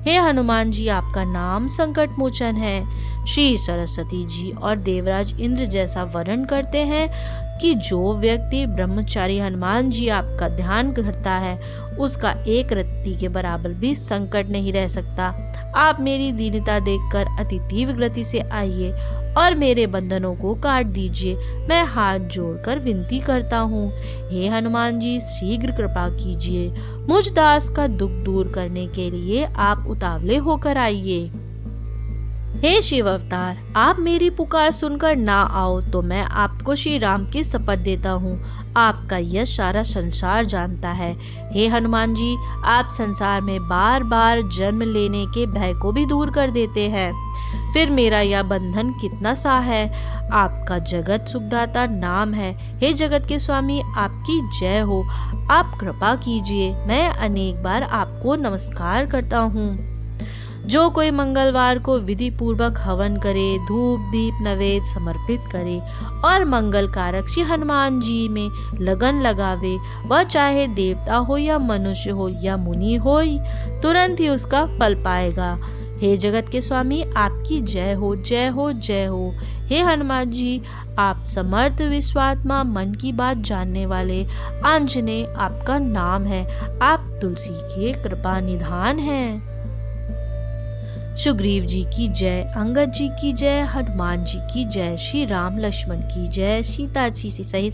हे हनुमान जी, आपका नाम संकट मोचन है। श्री सरस्वती जी और देवराज इंद्र जैसा वर्णन करते हैं कि जो व्यक्ति ब्रह्मचारी हनुमान जी आपका ध्यान करता है, उसका एक रत्ती के बराबर भी संकट नहीं रह सकता। आप मेरी दीनता देखकर अति तीव्र गति से आइए और मेरे बंधनों को काट दीजिए। मैं हाथ जोड़कर विनती करता हूँ, हे हनुमान जी शीघ्र कृपा कीजिए। मुझ दास का दुख दूर करने के लिए आप उतावले होकर आइए। हे शिव अवतार, आप मेरी पुकार सुनकर ना आओ तो मैं आपको श्री राम की शपथ देता हूँ। आपका यह सारा संसार जानता है। हे हनुमान जी, आप संसार में बार बार जन्म लेने के भय को भी दूर कर देते हैं। फिर मेरा यह बंधन कितना सा है। आपका जगत सुखदाता नाम है। हे जगत के स्वामी, आपकी जय हो। आप कृपा कीजिए। मैं अनेक बार आपको नमस्कार करता हूँ। जो कोई मंगलवार को विधि पूर्वक हवन करे, धूप दीप नैवेद्य समर्पित करे और मंगल कारक श्री हनुमान जी में लगन लगावे, वह चाहे देवता हो या मनुष्य हो या मुनि हो, तुरंत ही उसका फल पाएगा। हे जगत के स्वामी, आपकी जय हो, जय हो, जय हो। हे हनुमान जी, आप समर्थ विश्वात्मा, मन की बात जानने वाले आंजनेय आपका नाम है। आप तुलसी के कृपा निधान हैं। सुग्रीव जी की जय, अंगद जी की जय, हनुमान जी की जय, श्री राम लक्ष्मण की जय, सीता जी से सहित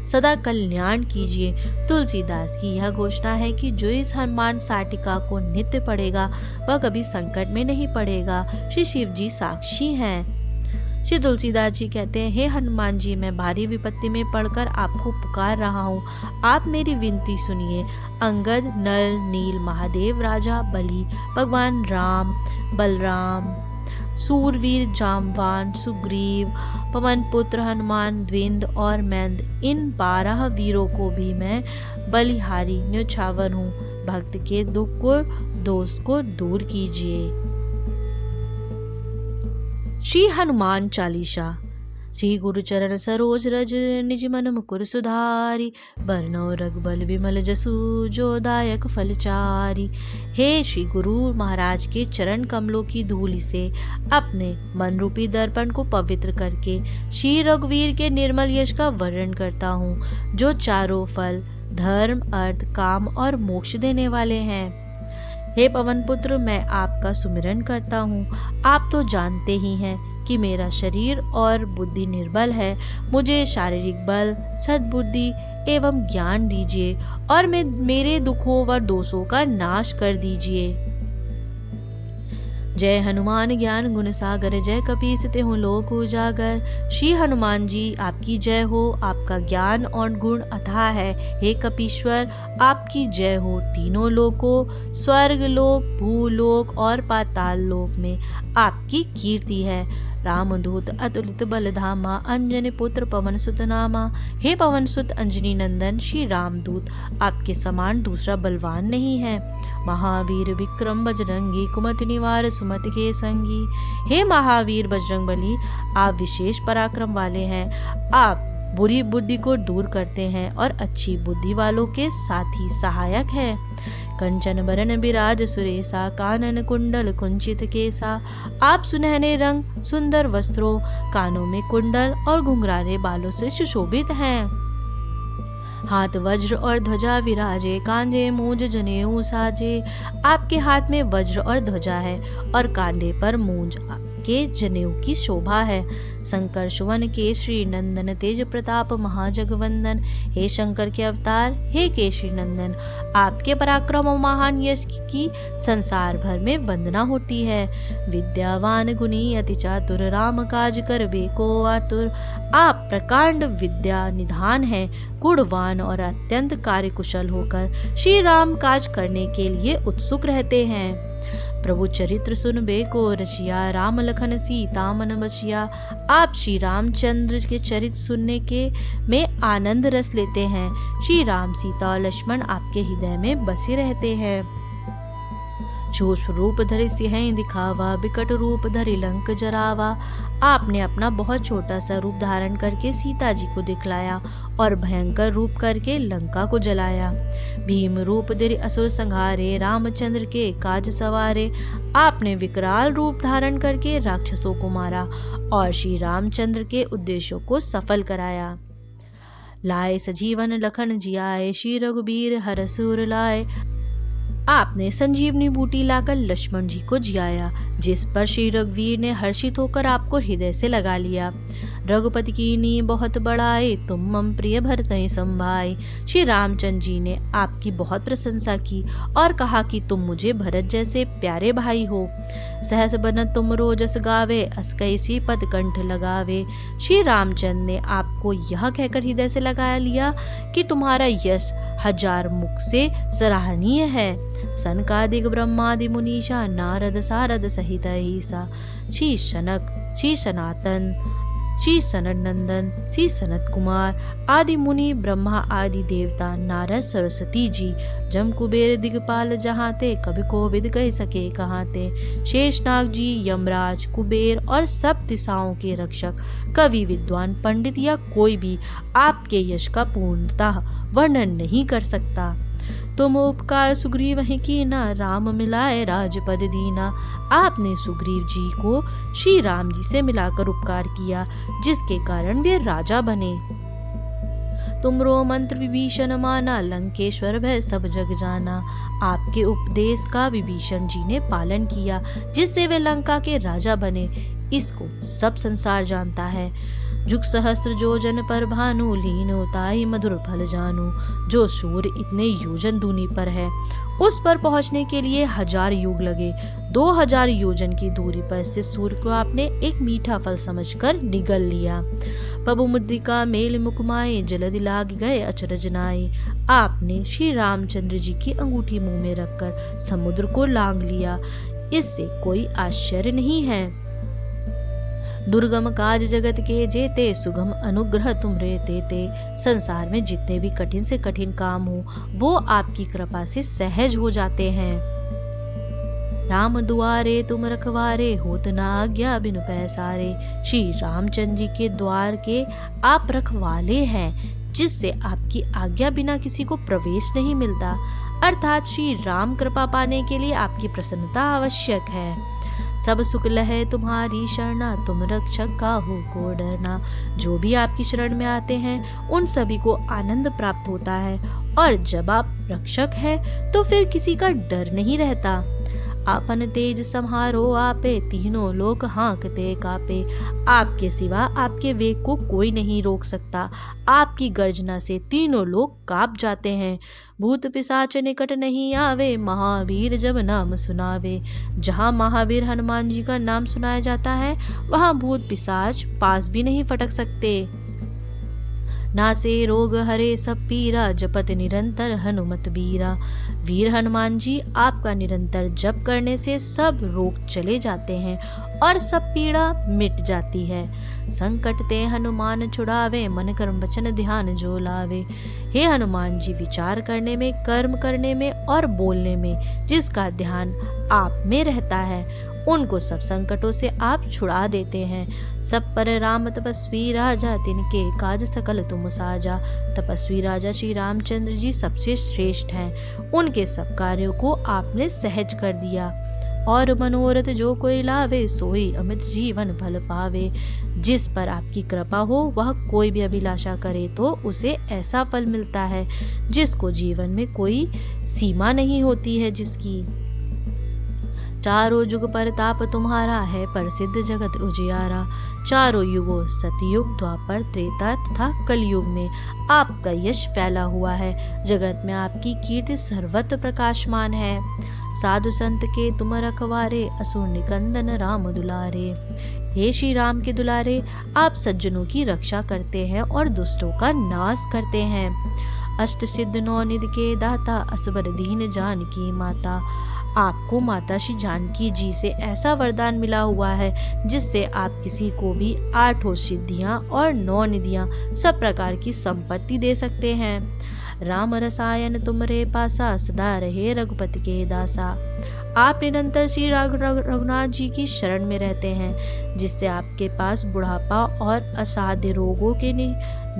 सदा कल्याण कीजिए। तुलसीदास की यह घोषणा है कि जो इस हनुमान साटिका को नित्य पढ़ेगा वह कभी संकट में नहीं पड़ेगा। श्री शिव जी साक्षी हैं। श्री तुलसीदास जी कहते हैं, हे हनुमान जी, मैं भारी विपत्ति में पड़कर आपको पुकार रहा हूँ, आप मेरी विनती सुनिए। अंगद, नल, नील, महादेव, राजा बलि, भगवान राम, बलराम, सूरवीर जामवान, सुग्रीव, पवन पुत्र हनुमान, द्विंद और मैंद, इन 12 वीरों को भी मैं बलिहारी न्योछावर हूँ। भक्त के दुख को दोष को दूर कीजिए। श्री हनुमान चालीसा। श्री गुरु चरण सरोज रज, निज मन मुकुर सुधारी, बरनौ रघुबल विमल जसु, जो दायक फलचारी। हे श्री गुरु महाराज के चरण कमलों की धूलि से अपने मन रूपी दर्पण को पवित्र करके श्री रघुवीर के निर्मल यश का वर्णन करता हूँ, जो चारों फल धर्म, अर्थ, काम और मोक्ष देने वाले हैं। हे पवन पुत्र, मैं आपका सुमिरन करता हूँ। आप तो जानते ही हैं कि मेरा शरीर और बुद्धि निर्बल है। मुझे शारीरिक बल, सद्बुद्धि एवं ज्ञान दीजिए और मेरे दुखों व दोषों का नाश कर दीजिए। जय हनुमान ज्ञान गुण सागर, जय कपीस तिहुँ लोक उजागर। श्री हनुमान जी आपकी जय हो, आपका ज्ञान और गुण अथाह है। हे कपीश्वर, आपकी जय हो। तीनों लोकों, स्वर्ग लोक, भूलोक और पाताल लोक में आपकी कीर्ति है। रामदूत अतुलित बलधामा, अंजनी पुत्र पवन सुत नामा। हे पवन सुत अंजनी नंदन श्री रामदूत, आपके समान दूसरा बलवान नहीं है। महावीर विक्रम बजरंगी, कुमति निवार सुमति के संगी। हे महावीर बजरंगबली, आप विशेष पराक्रम वाले हैं। आप बुरी बुद्धि को दूर करते हैं और अच्छी बुद्धि वालों के साथी सहायक हैं। कंचन बरन बिराज सुरेसा, कानन कुंडल कुंचित केसा। आप सुनहरे रंग, सुंदर वस्त्रों, कानों में कुंडल और घुंघराले बालों से सुशोभित हैं। हाथ वज्र और ध्वजा विराजे, कांधे मूंज जनेऊ साजे। आपके हाथ में वज्र और ध्वजा है और कांधे पर मूंज के जनेऊ की शोभा है। शंकर सुवन केसरी नंदन, तेज प्रताप महाजगवंदन। हे शंकर के अवतार, हे केसरी नंदन, आपके पराक्रम और महान यश की संसार भर में वंदना होती है। विद्यावान गुणी अति चातुर, राम काज करबे को आतुर। आप प्रकांड विद्या निधान हैं, गुणवान और अत्यंत कार्यकुशल होकर श्री राम काज करने के लिए उत्सुक रहते हैं। प्रभु चरित्र सुनबे को रसिया, राम लखन सीता मन बसिया। आप श्री रामचंद्र के चरित्र सुनने के में आनंद रस लेते हैं। श्री राम, सीता और लक्ष्मण आपके हृदय में बसे रहते हैं। जोश रूप धरि सिंह दिखावा, बिकट रूप धरि लंक जरावा। आपने अपना बहुत छोटा सा रूप धारण करके सीता जी को दिखलाया और भयंकर रूप करके लंका को जलाया। भीम रूप धरि असुर संहारे, रामचंद्र के काज सवारे। आपने विकराल रूप धारण करके राक्षसों को मारा और श्री रामचंद्र के उद्देश्यों को सफल कराया। लाए सजीवन लखन जियाए, श्री रघुबीर हरष उर लाए। आपने संजीवनी बूटी लाकर लक्ष्मण जी को जियाया, जिस पर श्री रघुवीर ने हर्षित होकर आपको हृदय से लगा लिया। रघुपति कीनी बहुत बड़ाई, तुम मम प्रिय भरतहि संभाई। श्री रामचंद्र जी ने आपकी बहुत प्रशंसा की और कहा कि तुम मुझे भरत जैसे प्यारे भाई हो। सहस बन तुम रोजस गावे, अस कैसी पद कंठ लगावे। श्री रामचंद्र ने आपको यह कहकर हृदय से लगा लिया कि तुम्हारा यश हजार मुख से सराहनीय है। सनकादिक ब्रह्मादि मुनीषा, नारद सारद सहित ईसा। श्री शनक, श्री सनातन, श्री सनत नंदन, श्री सनत कुमार आदि मुनि, ब्रह्मा आदि देवता, नारद सरस्वती जी, जम कुबेर दिगपाल जहाँ ते, कभी कोविद कह सके कहाँ ते। शेषनाग जी, यमराज, कुबेर और सब दिशाओं के रक्षक, कवि, विद्वान, पंडित या कोई भी आपके यश का पूर्णतः वर्णन नहीं कर सकता। तुम उपकार सुग्रीव ही कीना, राम मिलाए राजपद दीना। आपने सुग्रीव जी को श्री राम जी से मिलाकर उपकार किया, जिसके कारण वे राजा बने। तुमरो मंत्र विभीषण माना, लंकेश्वर भय सब जग जाना। आपके उपदेश का विभीषण जी ने पालन किया, जिससे वे लंका के राजा बने। इसको सब संसार जानता है। जुग सहस्त्र जोजन पर भानु, लीन होताई मधुर फल जानू। जो सूर्य इतने योजन दूनी पर है, उस पर पहुंचने के लिए 1000 युग लगे। 2000 योजन की दूरी पर से सूर्य को आपने एक मीठा फल समझकर निगल लिया। पबु मुद्रिका मेल मुकुमाए, जलद लाग गए अचरज नाए। आपने श्री रामचंद्र जी की अंगूठी मुंह में रखकर समुद्र को लांग लिया। इससे कोई आश्चर्य नहीं है। दुर्गम काज जगत के जेते, सुगम अनुग्रह तुमरे तेते। संसार में जितने भी कठिन से कठिन काम हो, वो आपकी कृपा से सहज हो जाते हैं। राम दुआरे तुम रखवारे, होत न आज्ञा बिनु पैसारे। श्री रामचंद्र जी के द्वार के आप रखवाले हैं, जिससे आपकी आज्ञा बिना किसी को प्रवेश नहीं मिलता। अर्थात श्री राम कृपा पाने के लिए आपकी प्रसन्नता आवश्यक है। सब सुख लहे तुम्हारी शरणा, तुम रक्षक काहू को डरना। जो भी आपकी शरण में आते हैं, उन सभी को आनंद प्राप्त होता है। और जब आप रक्षक हैं, तो फिर किसी का डर नहीं रहता। आपन तेज संहारो आपे, तीनों लोक हाँकते कापे। आपके सिवा आपके वेग को कोई नहीं रोक सकता। आपकी गर्जना से तीनों लोग कांप जाते हैं। भूत पिशाच निकट नहीं आवे, महावीर जब नाम सुनावे। जहाँ महावीर हनुमान जी का नाम सुनाया जाता है, वहाँ भूत पिशाच पास भी नहीं फटक सकते। नासे रोग हरे सब पीरा, जपत निरंतर हनुमत बीरा। वीर हनुमान जी, आपका निरंतर जप करने से सब रोग चले जाते हैं और सब पीड़ा मिट जाती है। संकट ते हनुमान छुड़ावे, मन कर्म वचन ध्यान जो लावे। हे हनुमान जी, विचार करने में, कर्म करने में और बोलने में जिसका ध्यान आप में रहता है, उनको सब संकटों से आप छुड़ा देते हैं। सब पर राम तपस्वी राजा, तिनके काज सकल तुम साजा। तपस्वी राजा श्री रामचंद्र जी सबसे श्रेष्ठ हैं। उनके सब कार्यों को आपने सहज कर दिया। और मनोरथ जो कोई लावे, सोई अमित जीवन फल पावे। जिस पर आपकी कृपा हो, वह कोई भी अभिलाषा करे तो उसे ऐसा फल मिलता है जिसको जीवन में कोई सीमा नहीं होती है जिसकी। चारों युग परताप तुम्हारा है, प्रसिद्ध जगत उजियारा। चारों युगों सतयुग, द्वापर, त्रेता तथा कलयुग में आपका यश फैला हुआ है। जगत में आपकी कीर्ति सर्वत्र प्रकाशमान है। साधु संत के तुम रखवारे, असुर निकंदन राम दुलारे। हे श्री राम के दुलारे, आप सज्जनों की रक्षा करते हैं और दुष्टों का नाश करते हैं। अष्ट सिद्ध नौ निधि के दाता, असबर दीन जानकी माता। आपको माता श्री जानकी जी से ऐसा वरदान मिला हुआ है जिससे आप किसी को भी 8 सिद्धियां और 9 निधियां सब प्रकार की संपत्ति दे सकते हैं। राम रसायन तुमरे पासा, सदा रहे रघुपति के दासा। आप निरंतर श्री रघुनाथ जी की शरण में रहते हैं, जिससे आपके पास बुढ़ापा और असाध्य रोगों के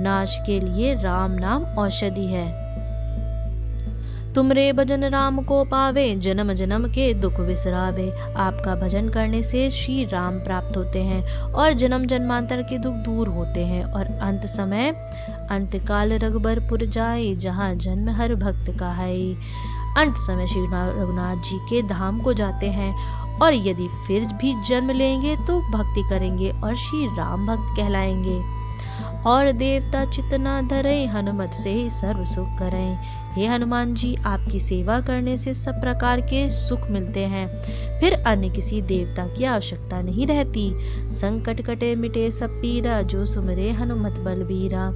नाश के लिए राम नाम औषधि है। तुमरे भजन राम को पावे, जन्म जन्म के दुख विसरावे। आपका भजन करने से श्री राम प्राप्त होते हैं और जन्म जन्मांतर के दुख दूर होते हैं। और अंत समय अंतकाल रघुबरपुर जाए, जहाँ जन्म हर भक्त का है। अंत समय श्री रघुनाथ जी के धाम को जाते हैं और यदि फिर भी जन्म लेंगे तो भक्ति करेंगे और श्री राम भक्त कहलाएंगे। और देवता चितना धरे हनुमत से ही सर्व सुख करें। हे हनुमान जी, आपकी सेवा करने से सब प्रकार के सुख मिलते हैं, फिर अन्य किसी देवता की आवश्यकता नहीं रहती। संकट कटे मिटे सब पीरा, जो सुमिरे हनुमत बलबीरा।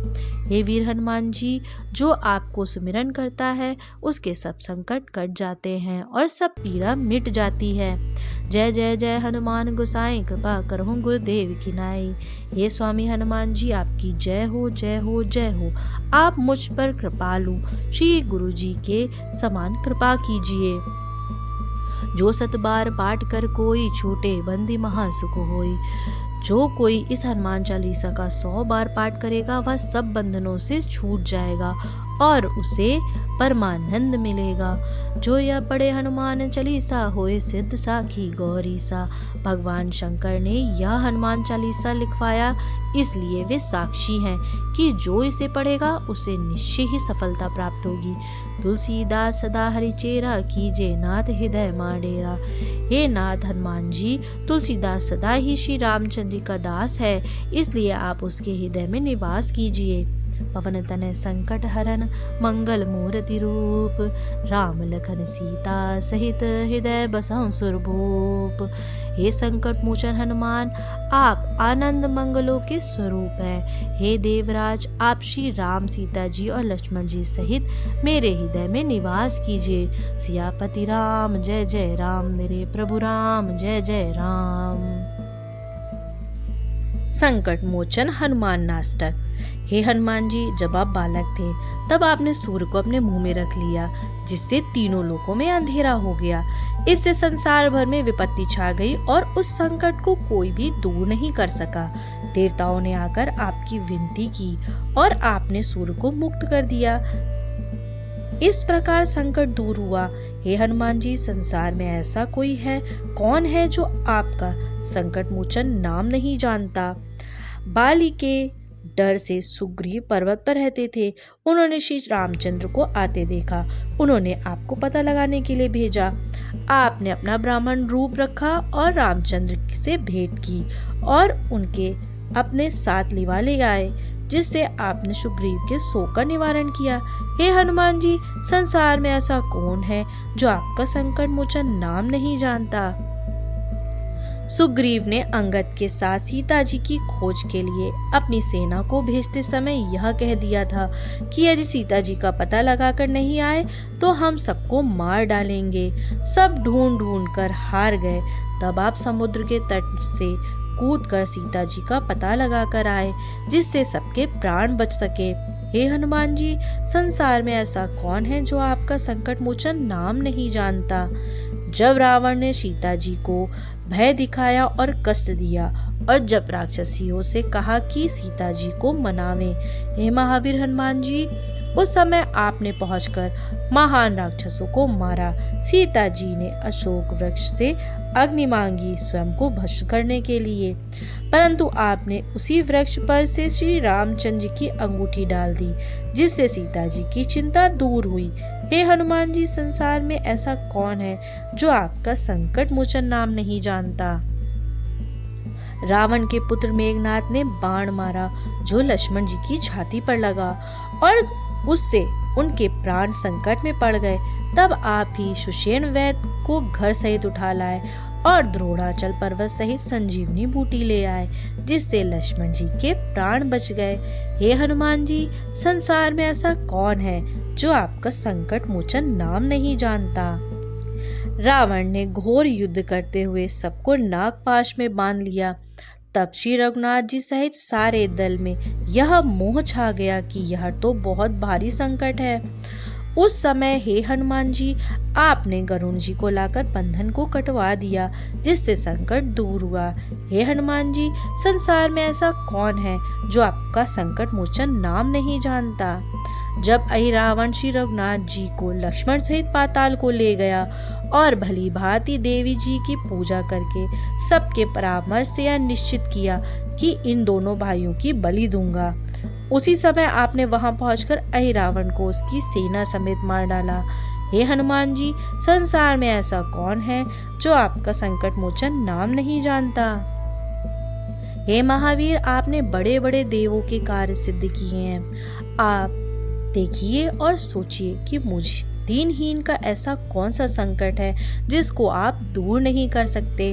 हे वीर हनुमान जी, जो आपको सुमिरन करता है उसके सब संकट कट जाते हैं और सब पीड़ा मिट जाती है। जय जय जय हनुमान गोसाई, कृपा करहु गुरुदेव की नाई। हे स्वामी हनुमान जी, आपकी जय हो जय हो जय हो। आप मुझ पर कृपालु श्री गुरु जी के समान कृपा कीजिए। जो 7 बार पाठ कर कोई, छूटे बंदी महासुख होई। जो कोई इस हनुमान चालीसा का 100 बार पाठ करेगा वह सब बंधनों से छूट जाएगा और उसे परमानंद मिलेगा। जो यह पढ़े हनुमान चालीसा, होए सिद्ध साखी गौरी सा। भगवान शंकर ने यह हनुमान चालीसा लिखवाया, इसलिए वे साक्षी हैं कि जो इसे पढ़ेगा उसे निश्चय ही सफलता प्राप्त होगी। तुलसीदास सदा हरिचेरा, कीजे नाथ हृदय माडेरा। हे नाथ हनुमान जी, तुलसीदास सदा ही श्री रामचंद्र का दास है, इसलिए आप उसके हृदय में निवास कीजिए। पवन तनय संकट हरन, मंगल मूर्ति रूप। राम लखन सीता सहित, हृदय बसहु सुरभूप। हे संकट मोचन हनुमान, आप आनंद मंगलों के स्वरूप हैं। हे देवराज, आप श्री राम, सीता जी और लक्ष्मण जी सहित मेरे हृदय में निवास कीजिए। सियापति राम जय जय राम, मेरे प्रभु राम जय जय राम। संकट मोचन हनुमान नास्टक। हे हनुमान जी, जब आप बालक थे तब आपने सूर्य को अपने मुंह में रख लिया, जिससे तीनों लोकों में अंधेरा हो गया। इससे संसार भर में विपत्ति छा गई और उस संकट को कोई भी दूर नहीं कर सका। देवताओं ने आकर आपकी विनती की और आपने सूर्य को मुक्त कर दिया। इस प्रकार संकट दूर हुआ। हे हनुमान जी, संसार में ऐसा कोई है, कौन है जो आपका संकट मोचन नाम नहीं जानता। बाली के डर से सुग्रीव पर्वत पर रहते थे। उन्होंने श्री रामचंद्र को आते देखा। उन्होंने आपको पता लगाने के लिए भेजा। आपने अपना ब्राह्मण रूप रखा और रामचंद्र से भेंट की और उनके अपने साथ लिवा ले आए, जिससे आपने सुग्रीव के शोक का निवारण किया। हे हनुमान जी, संसार में ऐसा कौन है जो आपका संकट मोचन नाम नहीं जानता। सुग्रीव ने अंगद के साथ सीता जी की खोज के लिए अपनी सेना को भेजते समय यह कह दिया था कि यदि सीता जी का पता लगाकर नहीं आए तो हम सबको मार डालेंगे। सब ढूंढ ढूंढ कर हार गए। तब आप समुद्र के तट से कूदकर सीता जी का पता लगाकर आए, जिससे सबके प्राण बच सके। हे हनुमान जी, संसार में ऐसा कौन है जो आपका संकट मोचन नाम नहीं जानता। जब रावण ने सीता जी को भय दिखाया और कष्ट दिया और जब राक्षसियों से कहा कि सीता जी को मनावे, हे महावीर हनुमान जी, उस समय आपने पहुंचकर महान राक्षसों को मारा। सीता जी ने अशोक वृक्ष से अग्नि मांगी स्वयं को भस्म करने के लिए, परंतु आपने उसी वृक्ष पर से श्री रामचंद्र जी की अंगूठी डाल दी, जिससे सीता जी की चिंता दूर हुई। हे हनुमान जी, संसार में ऐसा कौन है जो आपका संकट मोचन नाम नहीं जानता। रावण के पुत्र मेघनाथ ने बाण मारा जो लक्ष्मण जी की छाती पर लगा और उससे उनके प्राण संकट में पड़ गए। तब आप ही सुषेण वैद्य को घर सहित उठा लाए और द्रोणाचल पर्वत सहित संजीवनी बूटी ले आए, जिससे लक्ष्मण जी के प्राण बच गए। हे हनुमान जी, संसार में ऐसा कौन है जो आपका संकट मोचन नाम नहीं जानता। रावण ने घोर युद्ध करते हुए सबको नागपाश में बांध लिया। तब श्री रघुनाथ जी सहित सारे दल में यह मोह छा गया कि यह तो बहुत भारी संकट है। उस समय हे हनुमान जी, आपने गरुण जी को लाकर बंधन को कटवा दिया, जिससे संकट दूर हुआ। हे हनुमान जी, संसार में ऐसा कौन है जो आपका संकट मोचन नाम नहीं जानता। जब अहिरावण श्री रघुनाथ जी को लक्ष्मण सहित पाताल को ले गया और भली भांति देवी जी की पूजा करके सबके परामर्श से यह निश्चित किया कि इन दोनों भाइयों की बलि दूंगा, उसी समय आपने वहां पहुंचकर अहिरावण को उसकी सेना समेत मार डाला। हे हनुमान जी, संसार में ऐसा कौन है जो आपका संकट मोचन नाम नहीं जानता। हे महावीर, आपने बड़े बड़े देवों के कार्य सिद्ध किए हैं। आप देखिए और सोचिए कि मुझ दीनहीन का ऐसा कौन सा संकट है जिसको आप दूर नहीं कर सकते।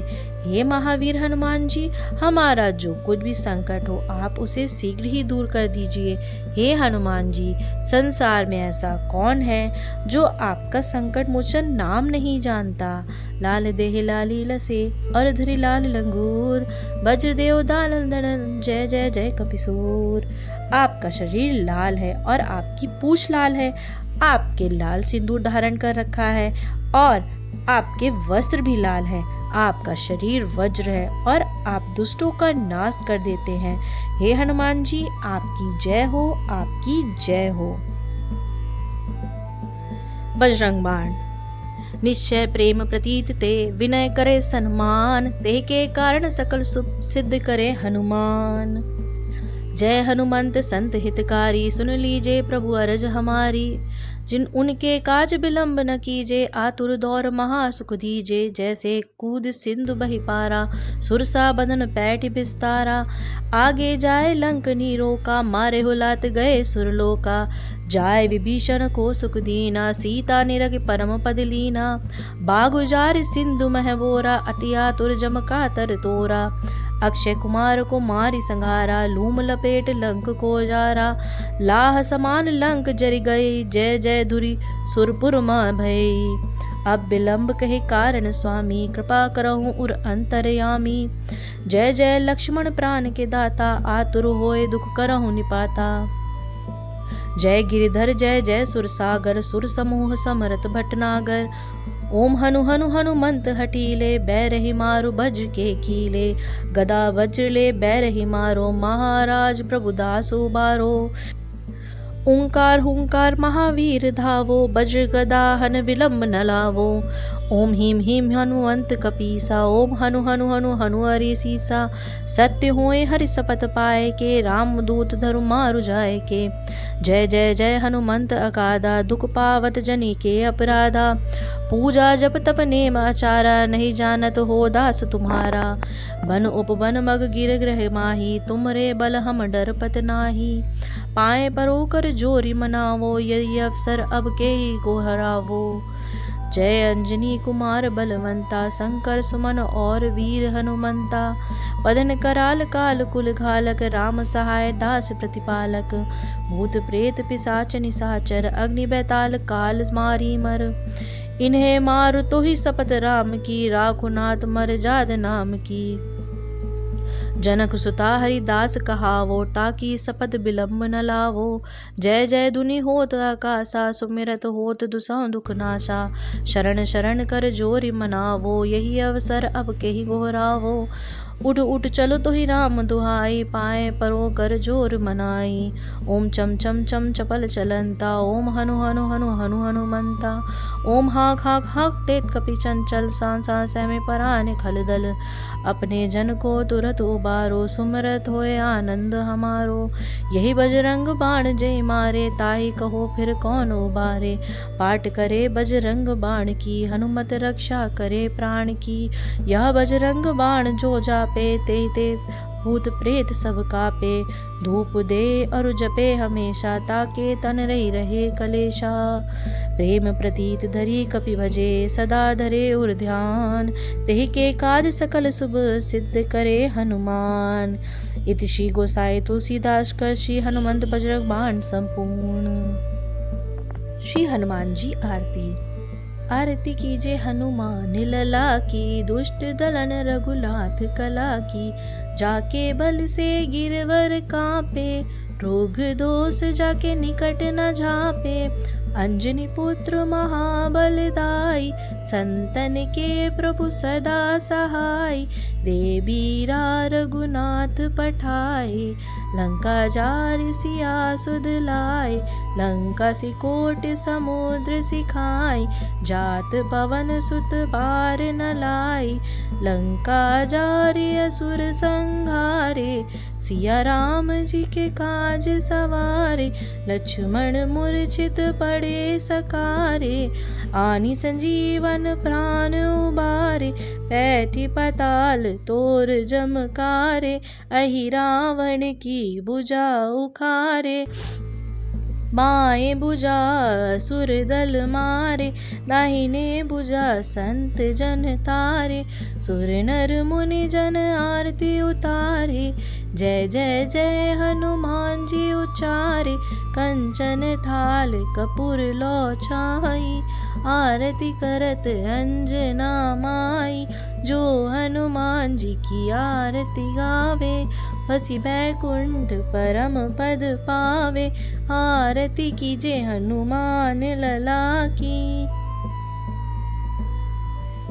हे महावीर हनुमान जी, हमारा जो कुछ भी संकट हो आप उसे शीघ्र ही दूर कर दीजिए। हे हनुमान जी, संसार में ऐसा कौन है जो आपका संकट मोचन नाम नहीं जानता। लाल देह लाली लसे और धरि लाल लंगूर, वज्रदेव दानंदन जय जय जय कपिसूर। आपका शरीर लाल है और आपकी पूंछ लाल है। आपके लाल सिंदूर धारण कर रखा है और आपके वस्त्र भी लाल है। आपका शरीर वज्र है और आप दुष्टों का नाश कर देते हैं। हे हनुमान जी, आपकी जय हो, आपकी जय हो। बजरंग बाण। निश्चय प्रेम प्रतीत ते, विनय करे सन्मान, ते के कारण सकल सुख सिद्ध करे हनुमान। जय हनुमंत संत हितकारी, सुन लीजे प्रभु अरज हमारी। जिन उनके काज विलंब न कीजे, आतुर दौर महासुख दीजे। जैसे कूद सिंधु बहि पारा, सुरसा बदन पैठ बिस्तारा। आगे जाए लंक नीरोका, मारे हुलात गए सुरलोका। जाय विभीषण को सुख दीना, सीता निरग परम पद लीना। बागुजार सिंधु महबोरा, अति आतुर जम का तर तोरा। अक्षय कुमार को मारी संघारा, लूम लपेट लंक को जारा। लाह समान लंक जरि गई, जय जय धुरी सुरपुर मां भई। अब विलंब कहे कारण स्वामी, कृपा करहु उर अंतरयामी। जय जय लक्ष्मण प्राण के दाता, आतुर होए दुख करहु निपाता। जय गिरिधर जय जय सुरसागर, सुर समूह समरथ भटनागर। ओम हनु हनु हनुमंत हटीले, बैरहि मारु भज के कीले। गदा वज्र ले बैरहि मारो, महाराज प्रभु दासु बारो। ओंकार हुंकार महावीर धावो, वज्र गदा हन विलंब न लावो। ओम हीम हीम हनुमंत कपीसा, ओम हनु हनु हनु हनु हरि सीसा। सत्य होए हरि सपत पाए के, राम दूत धरु मारु जाए के। जय जय जय हनुमंत अगाधा, दुख पावत जनी के अपराधा। पूजा जप तप नेम आचारा, नहीं जानत हो दास तुम्हारा। बन उपवन मग गिर ग्रह माही, तुमरे बल हम डर पत नाही। पाए परो कर जोरी मनावो, यदि अवसर अब के ही को हरावो। जय अंजनी कुमार बलवंता, शंकर सुमन और वीर हनुमंता। पदन कराल काल कुल घालक, राम सहाय दास प्रतिपालक। भूत प्रेत पिशाच निशाचर, अग्नि बैताल काल मारी मर। इन्हें मार तो ही शपथ राम की, राखो नाथ मर जाद नाम की। जनक सुता हरिदास कहावो, ताकि शपथ विलंब न लावो। जय जय धुनि होत आकाशा, सुमिरत होत दुसहु दुख नाशा। शरण शरण कर जोरी मनावो, यही अवसर अब के ही गोहरावो। उठ उठ चलो तो ही राम दुहाई, पाए परो कर जोर मनाई। ओम चम चम चम चपल चलंता, ओम हनु हनु हनु हनु हनुमंता। ओम हाक हाक हाक तेत कपि चंचल, सांस सांस में पराने खलदल। अपने जन को तुरत उबारो, सुमरत होए आनंद हमारो। यही बजरंग बाण जय मारे, ताहि कहो फिर कौन उबारे। पाठ करे बजरंग बाण की, हनुमत रक्षा करे प्राण की। यह बजरंग बाण जो जापे, ते ते भूत प्रेत सब कापे। धूप दे और जपे हमेशा, ताके तन रही रहे कलेशा। प्रेम प्रतीत धरी कपि भजे, सदा धरे उर ध्यान। तेहि के काज सकल शुभ सिद्ध करे हनुमान। इति श्री गोसाई तुलसीदास कर श्री हनुमंत बजरंग बाण संपूर्ण। श्री हनुमान जी आरती। आरती कीजे हनुमान लला की, दुष्ट दलन रघुनाथ कला की। जाके बल से गिरवर कांपे, रोग दोष जाके निकट न झापे। अंजनी पुत्र महाबलदाई, संतन के प्रभु सदा सहाय। देवीरा रघुनाथ पठाए, लंका जारि सिया सुध लाए। लंका सिकोट समुद्र सिखाए, जात पवन सुत पार न लाए। लंका जारि असुर संहारे, सिया राम जी के काज सवारे, लक्ष्मण मूर्छित पड़े सकारे। आनी संजीवन प्राण उबारे, बैठी पताल तोर जमकारे। अहि रावण की भुजा उखारे, बाएं भुजा असुर दल मारे। दाहिने भुजा संत जन तारे, सुर नर मुनि जन आरती उतारे। जय जय जय हनुमान जी उचारे, कंचन थाल कपूर लो छाई। आरती करत अंजना माई, जो हनुमान जी की आरती गावे। बसी बैकुंठ परम पद पावे, आरती कीजे हनुमान लला की।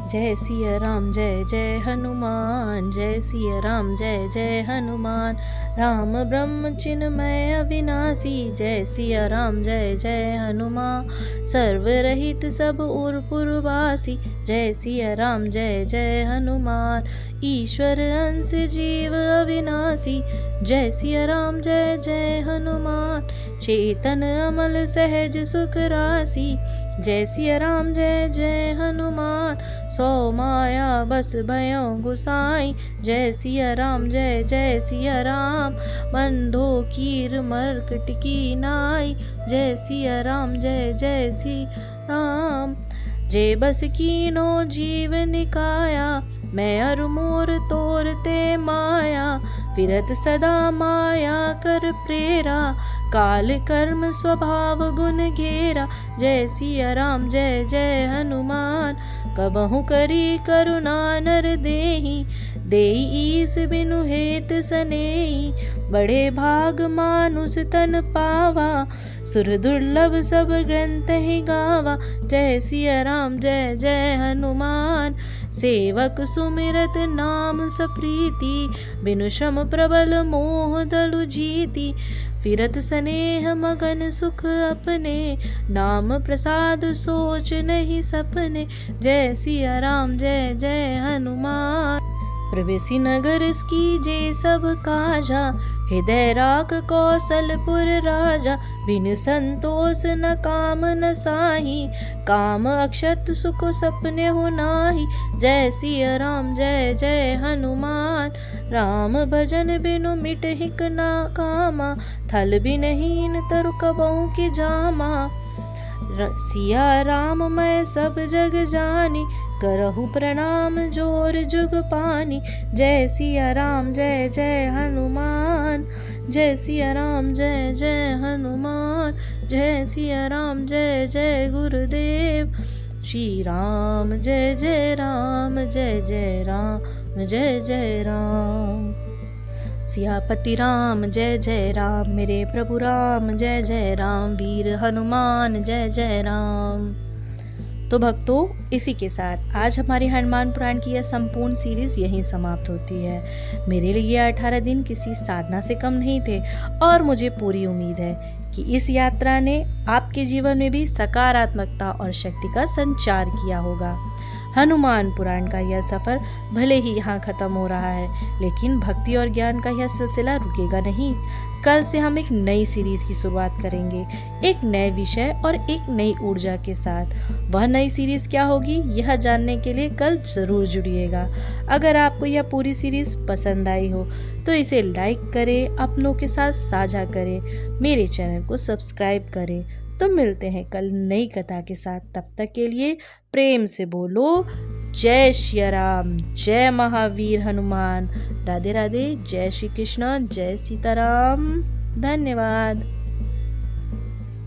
जय सिया राम जय जय हनुमान, जय सिया राम जय जय हनुमान। राम ब्रह्म चिन्मय अविनाशी, जय सिया राम जय जय हनुमान। सर्व रहित सब उर पुरवासी, जय सिया राम जय जय हनुमान। ईश्वर अंश जीव अविनाशी, जय सिया राम जय जय हनुमान। चेतन अमल सहज सुख राशि, जय सिया राम जय जय हनुमान। सो माया बस भयों गुसाई, जय सिया राम जय जय सिया राम। बंधो कीर मरकट की नाई, जय सिया राम जय जय सिया राम। जे बस कीनो जीव निकाया, मैं अरु मोर तोरते माया। फिरत सदा माया कर प्रेरा, काल कर्म स्वभाव गुण घेरा। जय सिया राम जय जय हनुमान। कबहु करी करुणा नर देहि, देई ईस बिनु हेत सनेही। बड़े भाग मानुष तन पावा, सुर दुर्लभ सब ग्रंथ ही गावा। जय सिया राम जय जय हनुमान। सेवक सुमिरत नाम सप्रीति, बिनु श्रम प्रबल मोह दलु जीति। फिरत स्नेह मगन सुख अपने, नाम प्रसाद सोच नहीं सपने। जय सिया राम जय जय हनुमान। प्रवेशी नगर की जे सब काजा, हृदय राख कौशलपुर राजा। बिन संतोष न काम न साही, काम अक्षत सुख सपने हो नाही। जय सिया राम जय जय हनुमान। राम भजन बिनु मिट हिक ना कामा, थल बिनहीन तरु कबहु की जामा। सिया राम मैं सब जग जानी, करहु प्रणाम जोर जुग पानी। जय सिया राम जय जय हनुमान। जय सिया राम जय जय हनुमान। जय सिया राम जय जय गुरुदेव। श्री राम जय जय राम, जय जय राम, जय जय राम। सियापति राम जय जय राम, मेरे प्रभु राम जय जय राम। वीर हनुमान जय जय राम। तो भक्तों, इसी के साथ आज हमारी हनुमान पुराण की यह संपूर्ण सीरीज यहीं समाप्त होती है। मेरे लिए यह 18 दिन किसी साधना से कम नहीं थे और मुझे पूरी उम्मीद है कि इस यात्रा ने आपके जीवन में भी सकारात्मकता और शक्ति का संचार किया होगा। हनुमान पुराण का यह सफ़र भले ही यहाँ ख़त्म हो रहा है, लेकिन भक्ति और ज्ञान का यह सिलसिला रुकेगा नहीं। कल से हम एक नई सीरीज़ की शुरुआत करेंगे, एक नए विषय और एक नई ऊर्जा के साथ। वह नई सीरीज़ क्या होगी, यह जानने के लिए कल ज़रूर जुड़िएगा। अगर आपको यह पूरी सीरीज़ पसंद आई हो तो इसे लाइक करें, अपनों के साथ साझा करें, मेरे चैनल को सब्सक्राइब करें। तो मिलते हैं कल नई कथा के साथ। तब तक के लिए प्रेम से बोलो जय श्री राम, जय महावीर हनुमान। राधे राधे, जय श्री कृष्ण, जय सीताराम। धन्यवाद।